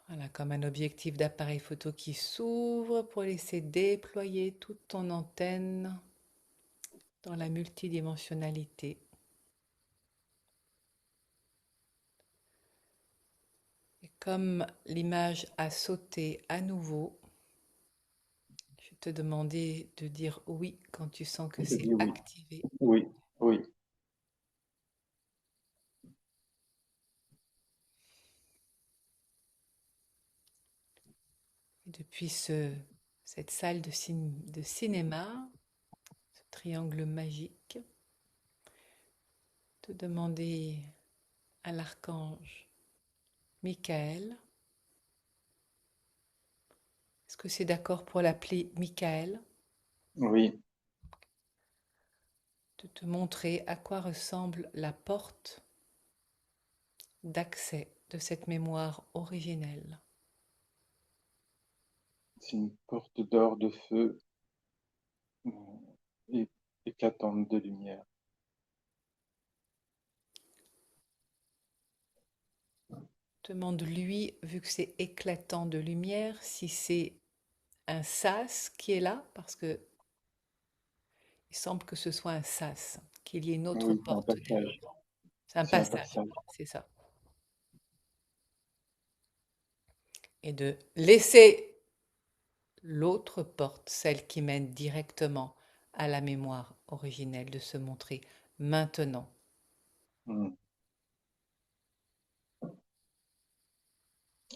Voilà, comme un objectif d'appareil photo qui s'ouvre pour laisser déployer toute ton antenne dans la multidimensionnalité. Et comme l'image a sauté à nouveau, je vais te demander de dire oui quand tu sens que Je c'est dis oui. activé. Oui, oui. Et depuis cette salle de cinéma, ce triangle magique, te demander à l'archange Michael, est-ce que c'est d'accord pour l'appeler Michael, Oui, de te montrer à quoi ressemble la porte d'accès de cette mémoire originelle. c'est une porte d'or de feu et éclatante de lumière. Demande-lui, vu que c'est éclatant de lumière, si c'est un sas qui est là, parce que il semble que ce soit un sas, qu'il y ait une autre Oui, c'est un porte derrière. passage. C'est C'est un C'est un passage, passage. c'est ça. Et de laisser l'autre porte, celle qui mène directement à la mémoire originelle, de se montrer maintenant. Mm.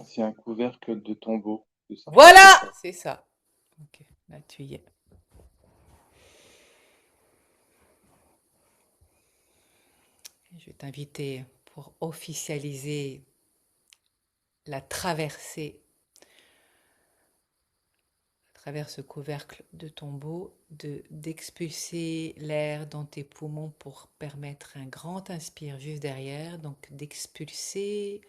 C'est un couvercle de tombeau, de Voilà, sarcophage. c'est ça. Ok, là tu y es. Je vais t'inviter pour officialiser la traversée à travers ce couvercle de tombeau, d'expulser l'air dans tes poumons pour permettre un grand inspire juste derrière. Donc d'expulser,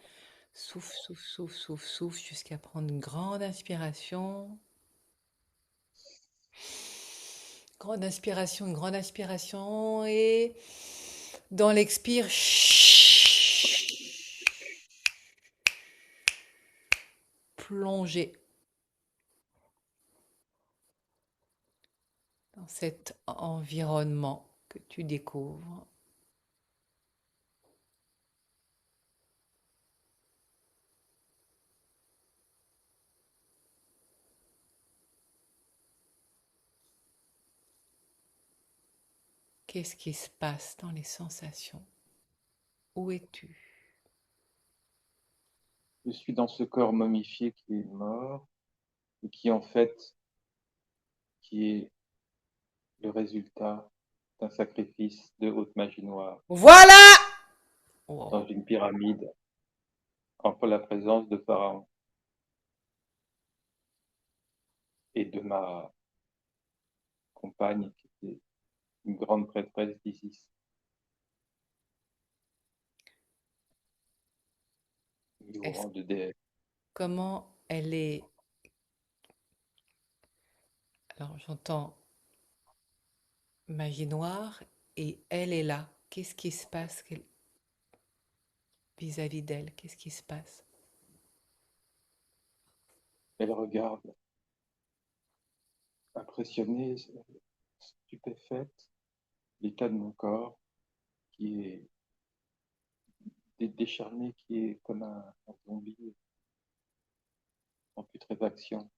souffle, souffle, souffle, souffle, souffle, jusqu'à prendre une grande inspiration. Une grande inspiration et dans l'expire, plonger dans cet environnement que tu découvres. Qu'est-ce qui se passe dans les sensations? Où es-tu? Je suis dans ce corps momifié qui est mort et qui en fait, qui est le résultat d'un sacrifice de haute magie noire Voilà! dans Wow. une pyramide entre la présence de Pharaon et de ma compagne qui était une grande prêtresse d'Isis, du haut Est-ce, rang de déesse. comment elle est... Alors j'entends magie noire et elle est là. Qu'est-ce qui se passe vis-à-vis d'elle? Qu'est-ce qui se passe? Elle regarde, impressionnée, stupéfaite, l'état de mon corps qui est décharné, qui est comme un zombie en putréfaction,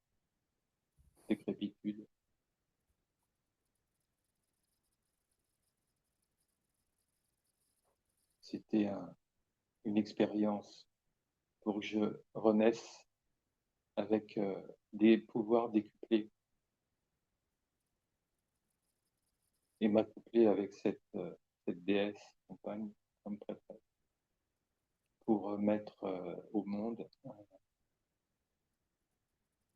décrépitude. C'était une expérience pour que je renaisse avec des pouvoirs décuplés et m'accoupler avec cette déesse compagne comme prêtresse pour mettre au monde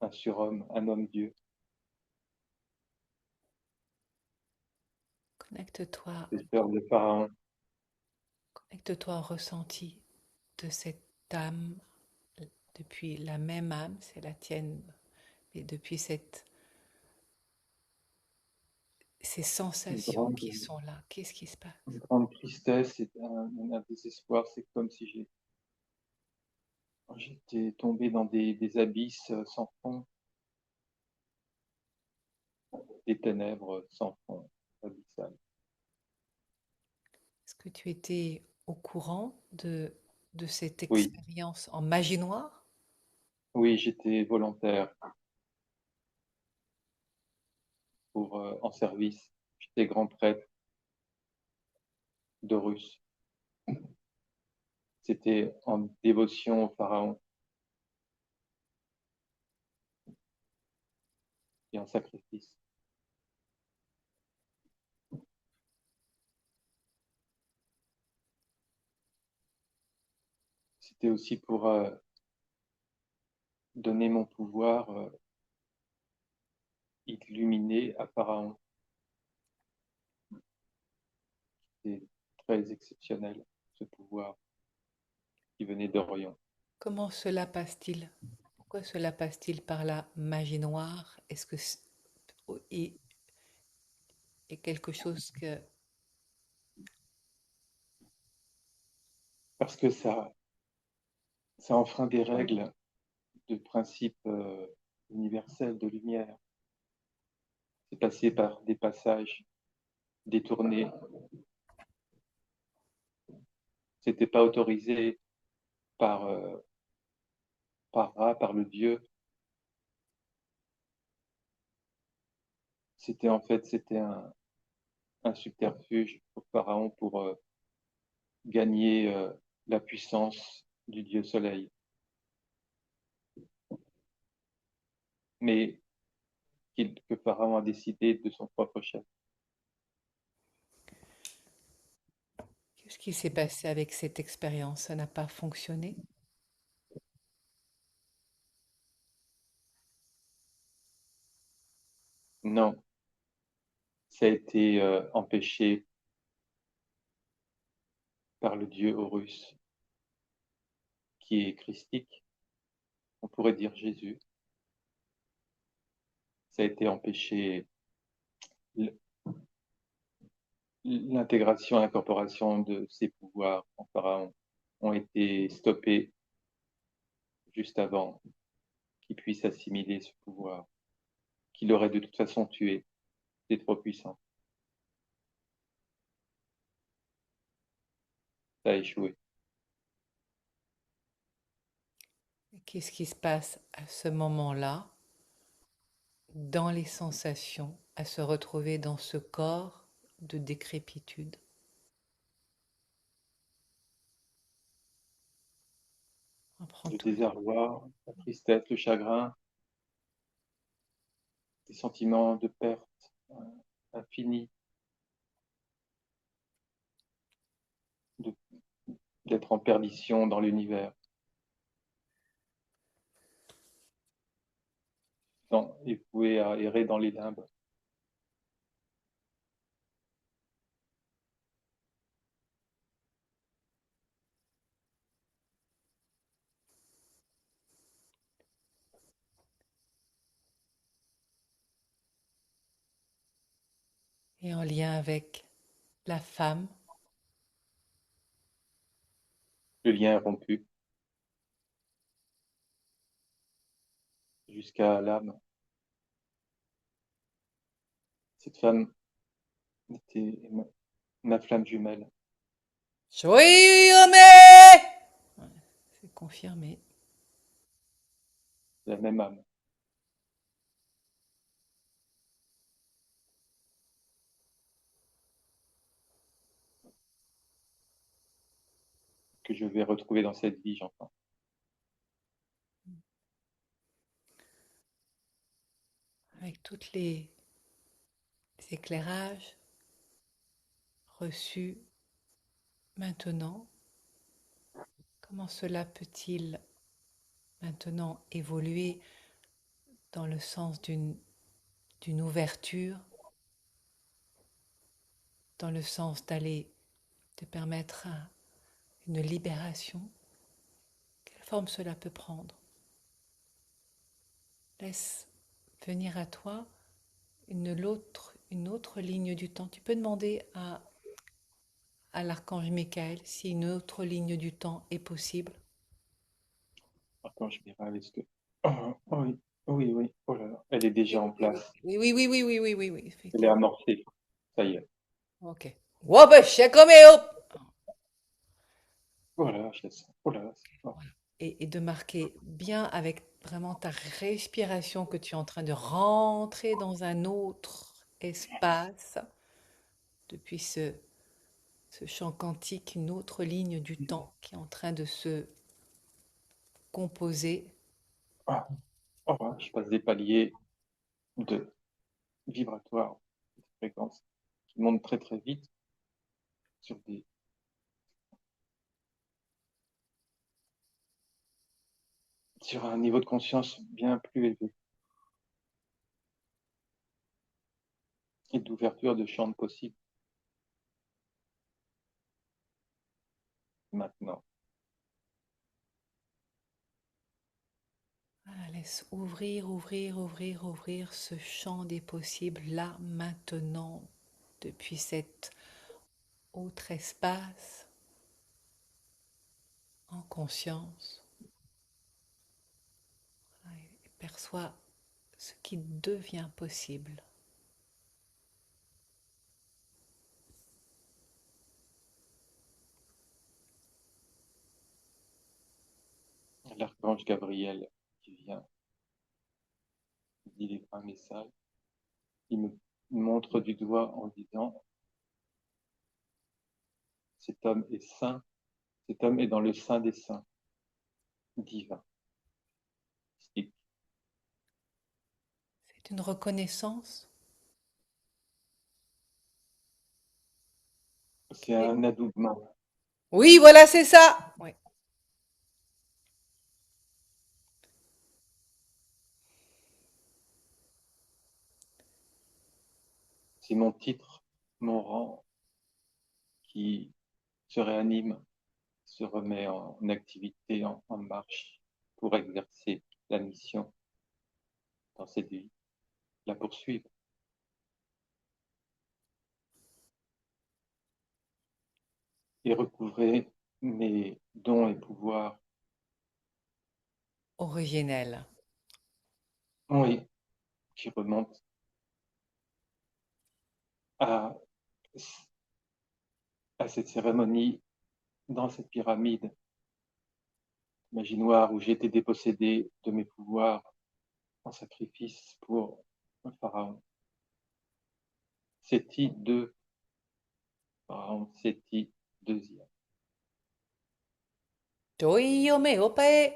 un surhomme, un homme-dieu. Connecte-toi, J'espère de Pharaon. connecte-toi au ressenti de cette âme, depuis la même âme, c'est la tienne, mais depuis ces Une sensations grande, qui sont là. Qu'est-ce qui se passe? une grande tristesse et un désespoir. C'est comme si j'étais tombé dans des abysses sans fond, des ténèbres sans fond, abyssales. Est-ce que tu étais au courant de cette Oui, expérience en magie noire? oui, j'étais volontaire en service. J'étais grand prêtre d'Horus. C'était en dévotion au pharaon et en sacrifice. C'était aussi pour donner mon pouvoir illuminé à Pharaon. C'est très exceptionnel, ce pouvoir qui venait d'Orient. Comment cela passe-t-il? Pourquoi cela passe-t-il par la magie noire? Est-ce que il y a quelque chose que... Parce que ça enfreint des règles de principes universels de lumière. C'est passé par des passages détournés c'était pas autorisé par, par Ra, par le dieu. C'était en fait, c'était un subterfuge pour Pharaon pour gagner la puissance du dieu soleil. Mais que Pharaon a décidé de son propre chef. Qu'est-ce qui s'est passé avec cette expérience? Ça n'a pas fonctionné? Non, ça a été empêché par le dieu Horus, qui est christique, on pourrait dire Jésus. Ça a été empêché, l'intégration et l'incorporation de ses pouvoirs en Pharaon ont été stoppés juste avant qu'il puisse assimiler ce pouvoir, qu'il aurait de toute façon tué. C'est trop puissant. Ça a échoué. Qu'est-ce qui se passe à ce moment-là, dans les sensations, à se retrouver dans ce corps de décrépitude? On prend Le tout. désarroi, la tristesse, le chagrin, des sentiments de perte infinie, de- d'être en perdition dans l'univers, et voué à errer dans les limbes. Et en lien avec la femme, Le lien est rompu jusqu'à l'âme. Cette femme était ma flamme jumelle, Shoyome! C'est confirmé. la même âme que je vais retrouver dans cette vie, j'entends. Avec toutes les éclairages reçus maintenant, comment cela peut-il maintenant évoluer dans le sens d'une ouverture, dans le sens d'aller te permettre une libération? Quelle forme cela peut prendre? Laisse venir à toi une autre ligne du temps. Tu peux demander à l'archange Michael si une autre ligne du temps est possible. Archange Miral, est-ce que... Oh, oh oui, oh oui, oui, oh là là, elle est déjà Oui, en place. oui, oui, oui, oui, oui, oui, oui, oui, Elle est effectivement. amorcée, ça y est. Ok. Wabashakomeo! Oh là là, je la sens. Oh là là, c'est fort. Voilà. Et de marquer bien avec vraiment ta respiration que tu es en train de rentrer dans un autre espace depuis ce champ quantique, une autre ligne du temps qui est en train de se composer. Ah, oh, là, je passe des paliers de vibratoires, de fréquences qui montent très très vite sur sur un niveau de conscience bien plus élevé et d'ouverture de champs de possibles maintenant. Voilà, laisse ouvrir, ouvrir, ouvrir, ouvrir ce champ des possibles là, maintenant, depuis cet autre espace, en conscience. Et perçois ce qui devient possible. l'archange Gabriel qui vient, il livre un message, il me montre du doigt en disant cet homme est saint, cet homme est dans le sein des saints, divin. C'est une reconnaissance. C'est un adoubement. Oui, voilà, c'est ça. Oui. C'est mon titre, mon rang qui se réanime, se remet en activité, en marche pour exercer la mission dans cette vie, la poursuivre et recouvrer mes dons et pouvoirs. Originelle. Oui, qui remontent à, à cette cérémonie dans cette pyramide imaginoire où j'ai été dépossédé de mes pouvoirs en sacrifice pour un pharaon. Séti II, pharaon Séti II. Toiyome opae.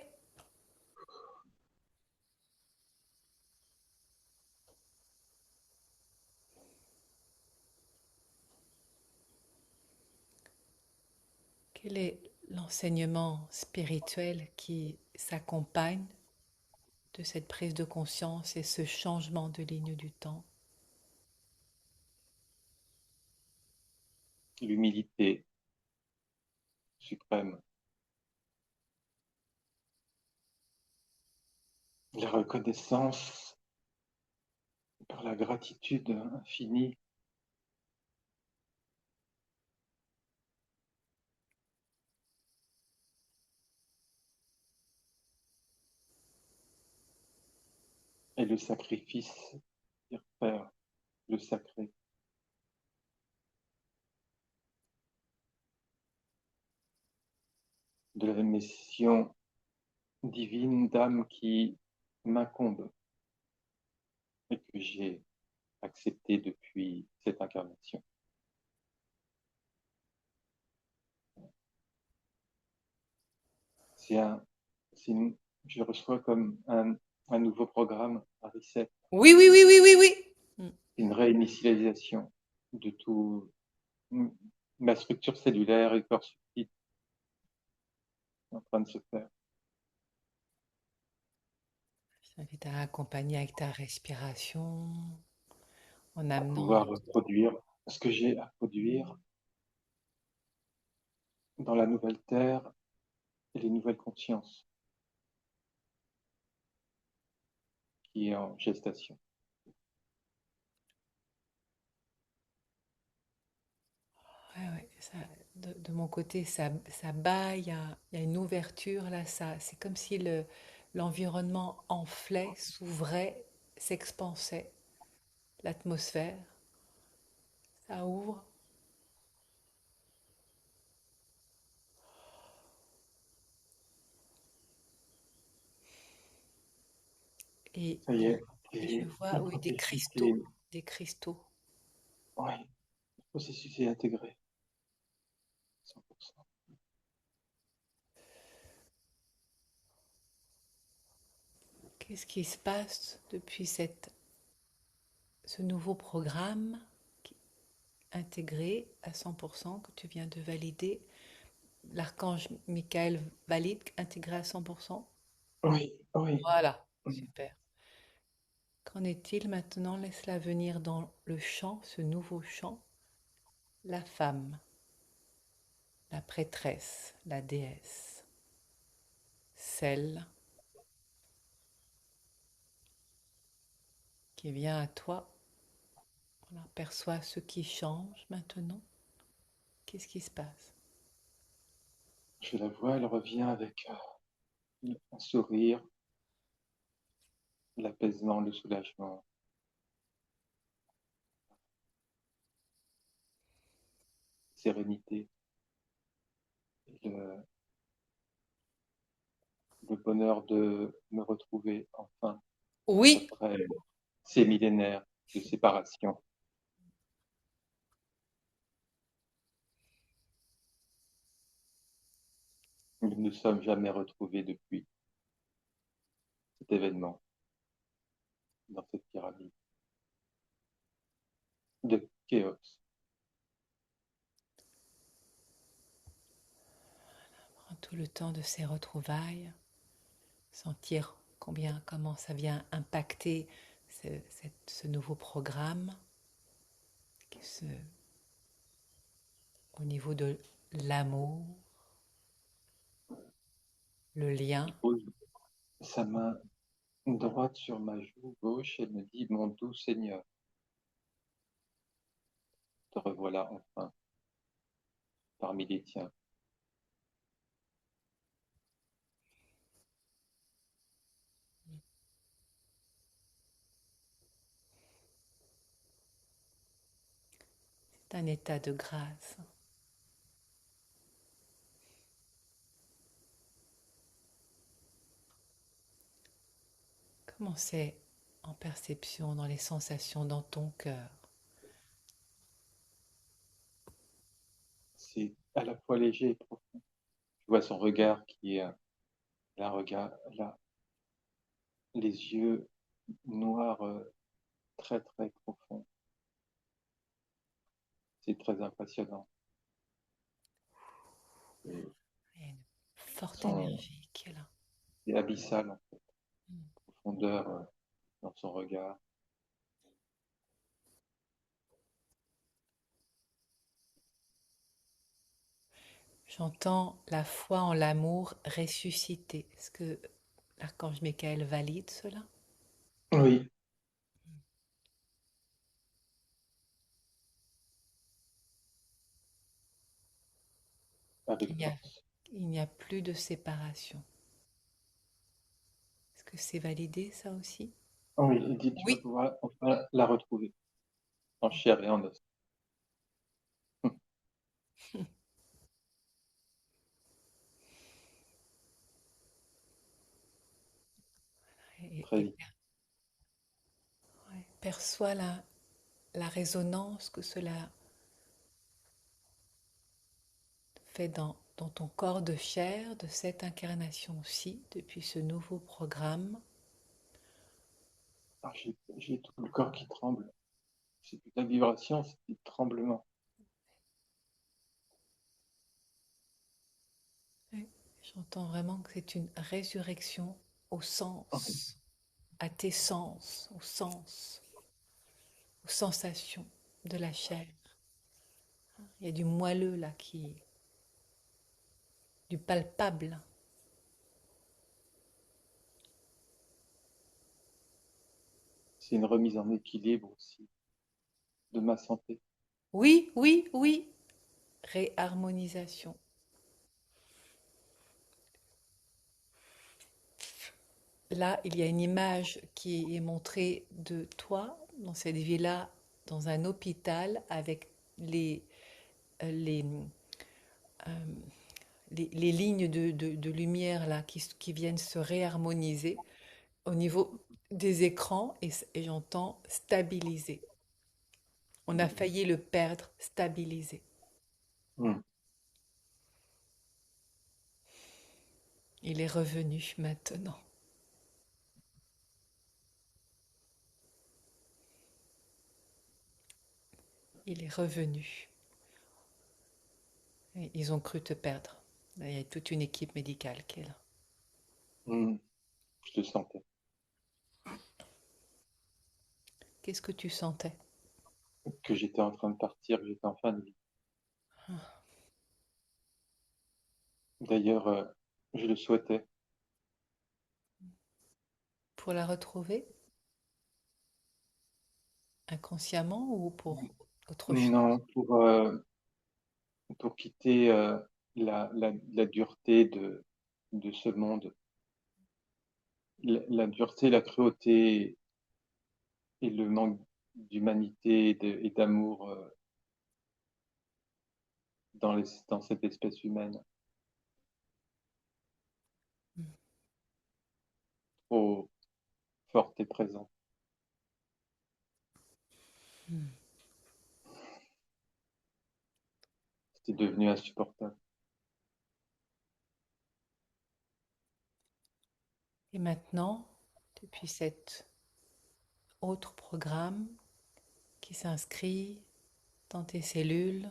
Quel est l'enseignement spirituel qui s'accompagne de cette prise de conscience et ce changement de ligne du temps? L'humilité suprême, la reconnaissance par la gratitude infinie et le sacrifice, faire le sacré, de la mission divine d'âme qui m'incombe et que j'ai accepté depuis cette incarnation. C'est un, je reçois comme un nouveau programme, un reset, Oui, oui, oui, oui, oui, oui. une réinitialisation de tout, ma structure cellulaire et corps subtil est en train de se faire. Je t'invite à accompagner avec ta respiration, en À amenant. pouvoir produire ce que j'ai à produire dans la nouvelle terre et les nouvelles consciences qui est en gestation. Ouais, ouais, de mon côté, ça bat, il y a une ouverture là, c'est comme si l'environnement enflait, s'ouvrait, s'expansait, l'atmosphère, ça ouvre. Et, Ça y est, et je et vois, le oui, processus est, des cristaux. oui, le processus est intégré, 100%. Qu'est-ce qui se passe depuis ce nouveau programme intégré à 100% que tu viens de valider? L'archange Michael valide, intégré à 100%. Oui, oui. Voilà, super. Qu'en est-il maintenant? Laisse-la venir dans le champ, ce nouveau champ. La femme, la prêtresse, la déesse, celle qui vient à toi. On aperçoit ce qui change maintenant. Qu'est-ce qui se passe? Je la vois, elle revient avec un sourire, l'apaisement, le soulagement, la sérénité, et le bonheur de me retrouver enfin Oui, après ces millénaires de séparation. Nous ne nous sommes jamais retrouvés depuis cet événement dans cette pyramide de Chaos. prends tout le temps de ces retrouvailles, sentir comment ça vient impacter ce nouveau programme, ce- au niveau de l'amour, le lien. Il pose sa main droite sur ma joue gauche et me dit: Mon doux Seigneur, te revoilà enfin parmi les tiens. C'est un état de grâce. Comment c'est en perception, dans les sensations, dans ton cœur? C'est à la fois léger et profond. Je vois son regard qui est un regard, là, les yeux noirs très très profonds. C'est très impressionnant. Et Il y a une forte son, énergie qui est là. c'est abyssal en fait, profondeur dans son regard. J'entends la foi en l'amour ressusciter. Est-ce que l'archange Michael valide cela? Oui, avec Il n'y a, force. il n'y a plus de séparation. Est-ce que c'est validé ça aussi? Oui, il dit tu vas Oui. pouvoir enfin la retrouver en chair et en os. Et, Très vite. ouais, perçois la résonance que cela fait dans ton corps de chair de cette incarnation-ci, depuis ce nouveau programme. Alors, j'ai tout le corps qui tremble. C'est plus la vibration, c'est du tremblement. Ouais. J'entends vraiment que c'est une résurrection au Oui. sens, à tes sens, aux sensations de la chair. Il y a du moelleux là du palpable. C'est une remise en équilibre aussi de ma santé. Oui, oui, oui. Réharmonisation. Là, il y a une image qui est montrée de toi dans cette villa, dans un hôpital, avec les, euh, les, euh, les lignes de lumière là qui viennent se réharmoniser au niveau des écrans et j'entends stabiliser. On a failli le perdre, stabiliser. Mm. Il est revenu maintenant. Il est revenu. Et ils ont cru te perdre. Il y a toute une équipe médicale qui est là. Mm. Je te sentais. Qu'est-ce que tu sentais? Que j'étais en train de partir, que j'étais en fin de vie. D'ailleurs, je le souhaitais. Pour la retrouver inconsciemment ou pour autre chose? Non, pour quitter la dureté de ce monde, la dureté, la cruauté et le manque d'humanité et d'amour dans cette espèce humaine. trop forte et présente. C'était devenu insupportable. Et maintenant, depuis cet autre programme qui s'inscrit dans tes cellules,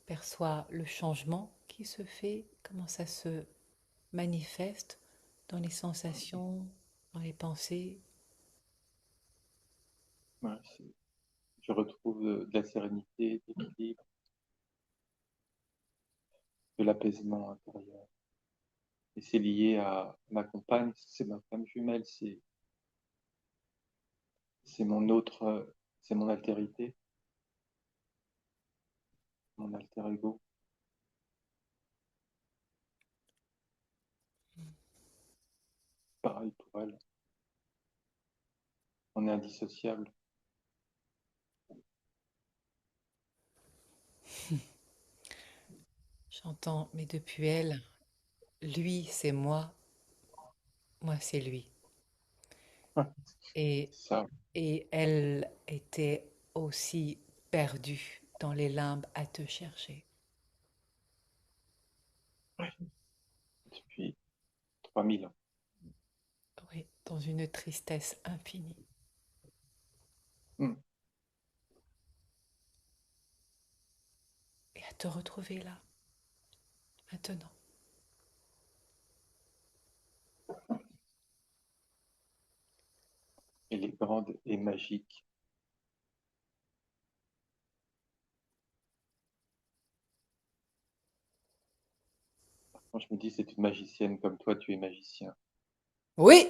perçois le changement qui se fait, comment ça se manifeste dans les sensations, dans les pensées. Ouais, je retrouve de la sérénité, de l'équilibre, de l'apaisement intérieur. Et c'est lié à ma compagne, c'est ma femme jumelle, c'est mon autre, c'est mon altérité, mon alter ego. Pareil pour elle. On est indissociables. J'entends, mais depuis elle, lui c'est moi c'est lui. Et, Ça, et elle était aussi perdue dans les limbes à te chercher. depuis 3000 ans. Oui, dans une tristesse infinie. Hmm. Et à te retrouver là, maintenant. Elle est grande et magique. Quand je me dis c'est une magicienne comme toi, tu es magicien. Oui,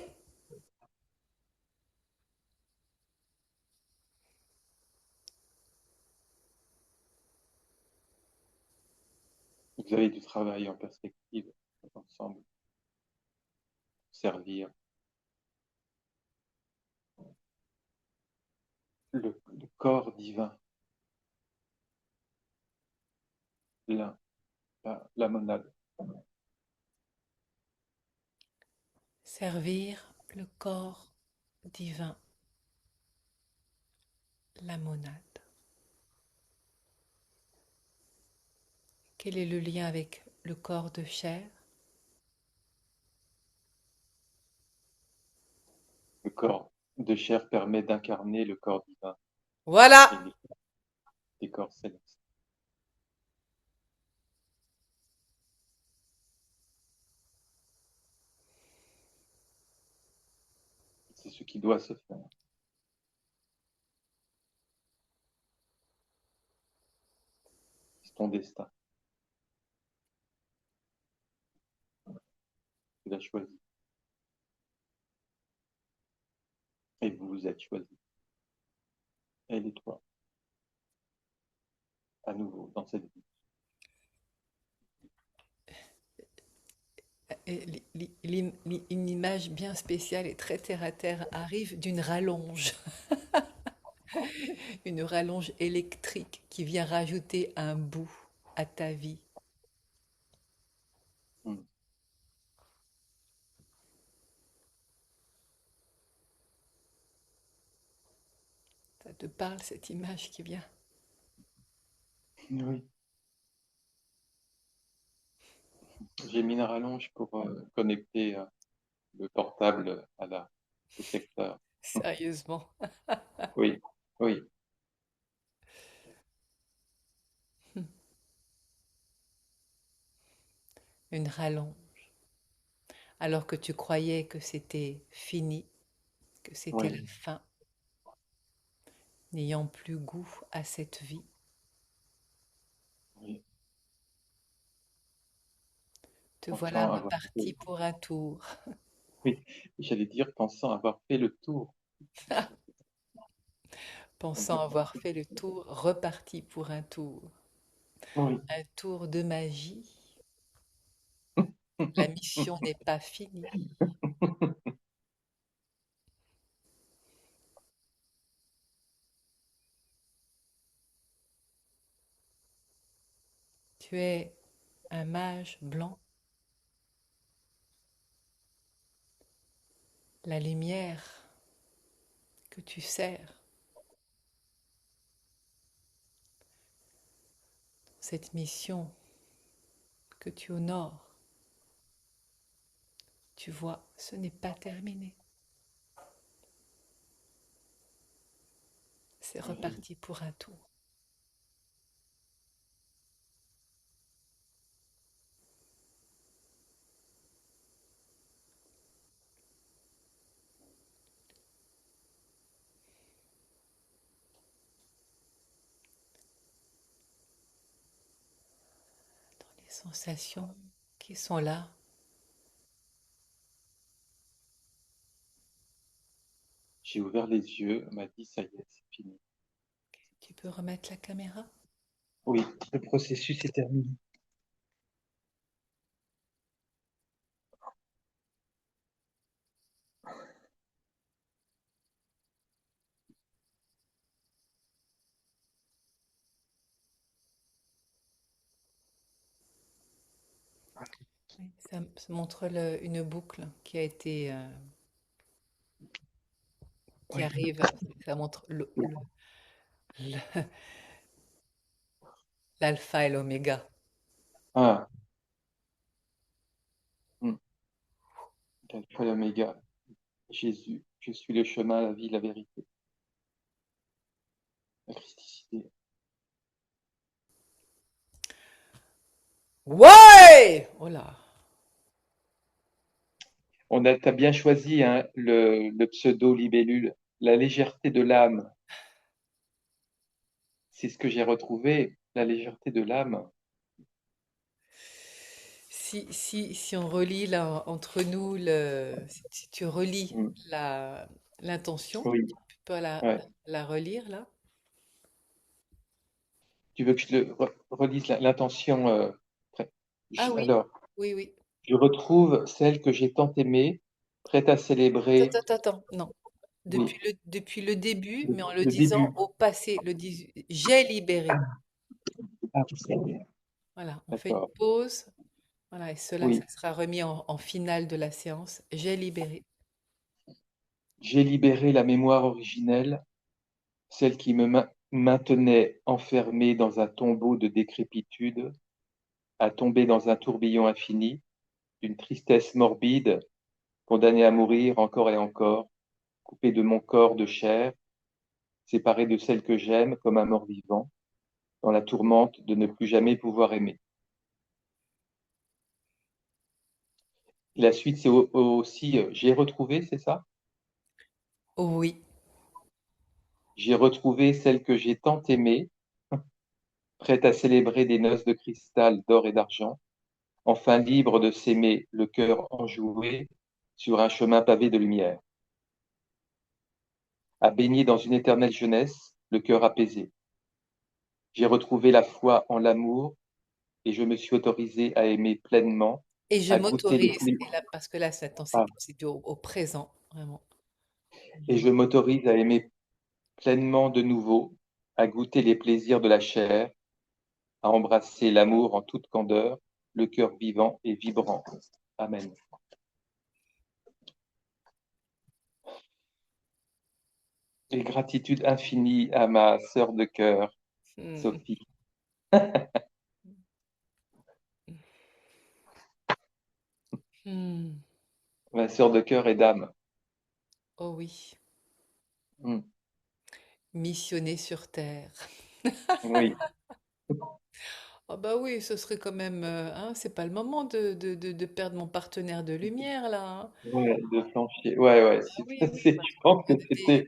Vous avez du travail en perspective ensemble, servir le corps divin, l'un, la monade. servir le corps divin, la monade. Quel est le lien avec le corps de chair? Le corps de chair permet d'incarner le corps divin et Voilà. les corps célestes. C'est ce qui doit se faire. C'est ton destin. Tu l'as choisi. Et vous vous êtes choisi. Elle et toi, à nouveau, dans cette vie. Une image bien spéciale et très terre à terre arrive d'une rallonge, une rallonge électrique qui vient rajouter un bout à ta vie. Hmm. Ça te parle cette image qui vient? Oui. J'ai mis une rallonge pour connecter le portable au secteur. Sérieusement. Oui, oui, Une rallonge. Alors que tu croyais que c'était fini, que c'était la oui, fin, n'ayant plus goût à cette vie, oui. te voilà Pensant avoir reparti fait, pour un tour. oui, j'allais dire pensant avoir fait le tour. Pensant avoir fait le tour, reparti pour Oui. un tour de magie. La mission n'est pas finie. Tu es un mage blanc la lumière que tu sers, cette mission que tu honores, tu vois, ce n'est pas terminé. C'est reparti pour un tour. Dans les sensations qui sont là, J'ai ouvert les yeux, on m'a dit ça y est, c'est fini. tu peux remettre la caméra. Oui, le processus est terminé. Oui, ça montre une boucle qui a été, qui Oui. arrive. Ça montre l'alpha et l'oméga. Ah, Alpha et l'oméga. Jésus, je suis le chemin, la vie, la vérité, la christicité. Ouais! Oh là! T'as bien choisi hein, le pseudo libellule, la légèreté de l'âme. C'est ce que j'ai retrouvé, la légèreté de l'âme. Si on relie là entre nous, si tu relis Mm. l'intention, Oui, tu peux ouais. la relire là? Tu veux que je relise l'intention Ah oui, alors, oui, oui. je retrouve celle que j'ai tant aimée, prête à célébrer. Attends, non. Oui, Depuis le début, mais en le le disant début. au passé, j'ai libéré. Ah, Voilà, on fait une d'accord. pause. Voilà, et cela, ça Oui, sera remis en finale de la séance. J'ai libéré. j'ai libéré la mémoire originelle, celle qui me maintenait enfermé dans un tombeau de décrépitude, à tomber dans un tourbillon infini, d'une tristesse morbide, condamné à mourir encore et encore, coupé de mon corps de chair, séparé de celle que j'aime comme un mort-vivant, dans la tourmente de ne plus jamais pouvoir aimer. La suite, c'est aussi j'ai retrouvé, c'est ça? Oh oui. J'ai retrouvé celle que j'ai tant aimée, prête à célébrer des noces de cristal, d'or et d'argent, enfin libre de s'aimer, le cœur enjoué, sur un chemin pavé de lumière, à baigner dans une éternelle jeunesse, le cœur apaisé. J'ai retrouvé la foi en l'amour et je me suis autorisé à aimer pleinement, Et je à goûter les m'autorise, plus... et là, parce que là, attends, Ah, c'est du au présent, vraiment. et Je je m'autorise à aimer pleinement de nouveau, à goûter les plaisirs de la chair, à embrasser l'amour en toute candeur, le cœur vivant et vibrant. Amen. Et gratitude infinie à ma sœur de cœur, Hmm. Sophie, Hmm. ma sœur de cœur et d'âme. Oh oui, Mm. missionner sur Terre. Oui, Ah bah oui, ce serait quand même, hein, c'est pas le moment de perdre mon partenaire de lumière là, hein. ouais, de flancher. Ouais, ouais. Ah oui, oui, Je parce qu'on pense que regarde des...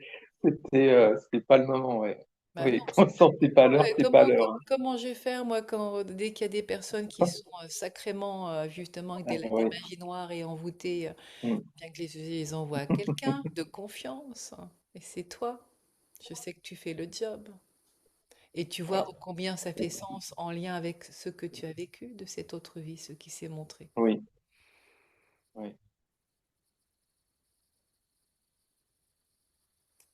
c'était pas le moment, ouais. Bah non, Oui, c'est pas quand c'est pas l'heure, ouais, c'est pas l'heure. Hein. comment je vais faire moi quand dès qu'il y a des personnes qui sont sacrément justement avec des Ouais. magies noires et envoûtées, Mm. bien que les envoient à quelqu'un de confiance, hein. Et c'est toi. Je sais que tu fais le job. Et tu vois ô combien ça fait sens en lien avec ce que tu as vécu de cette autre vie, ce qui s'est montré. Oui, oui.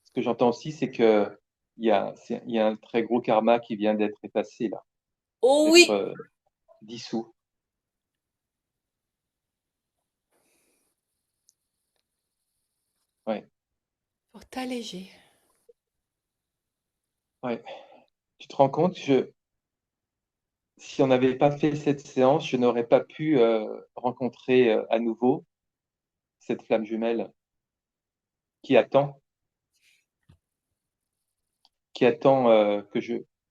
Ce que j'entends aussi, c'est que il y a un très gros karma qui vient d'être effacé là, Oh d'être oui! dissous. ouais, pour t'alléger. ouais. Tu te rends compte, si on n'avait pas fait cette séance, je n'aurais pas pu rencontrer à nouveau cette flamme jumelle qui attend, qui attend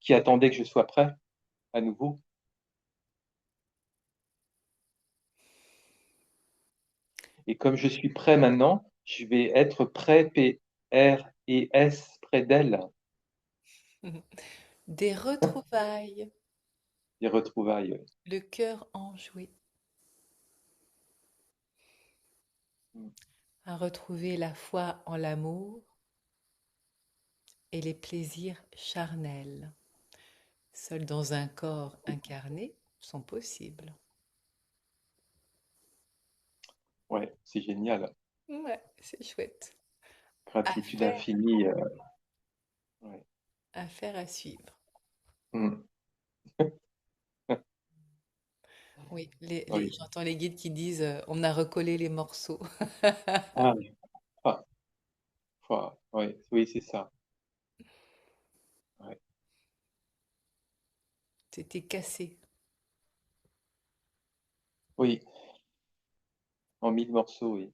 qui attendait que je sois prêt à nouveau. Et comme je suis prêt maintenant, je vais être prêt, P-R-E-S, près d'elle, Des retrouvailles, des retrouvailles. le cœur enjoué, Mm. à retrouver la foi en l'amour et les plaisirs charnels, seuls dans un corps incarné, sont possibles. Ouais, c'est génial. Ouais, c'est chouette. À Gratitude faire, infinie. Ouais. à faire, à suivre. Mm. Oui, Oui. j'entends les guides qui disent on a recollé les morceaux. Ah, oui. Ah, oui, oui, c'est ça. Ouais. C'était cassé. Oui, en 1000 morceaux, oui.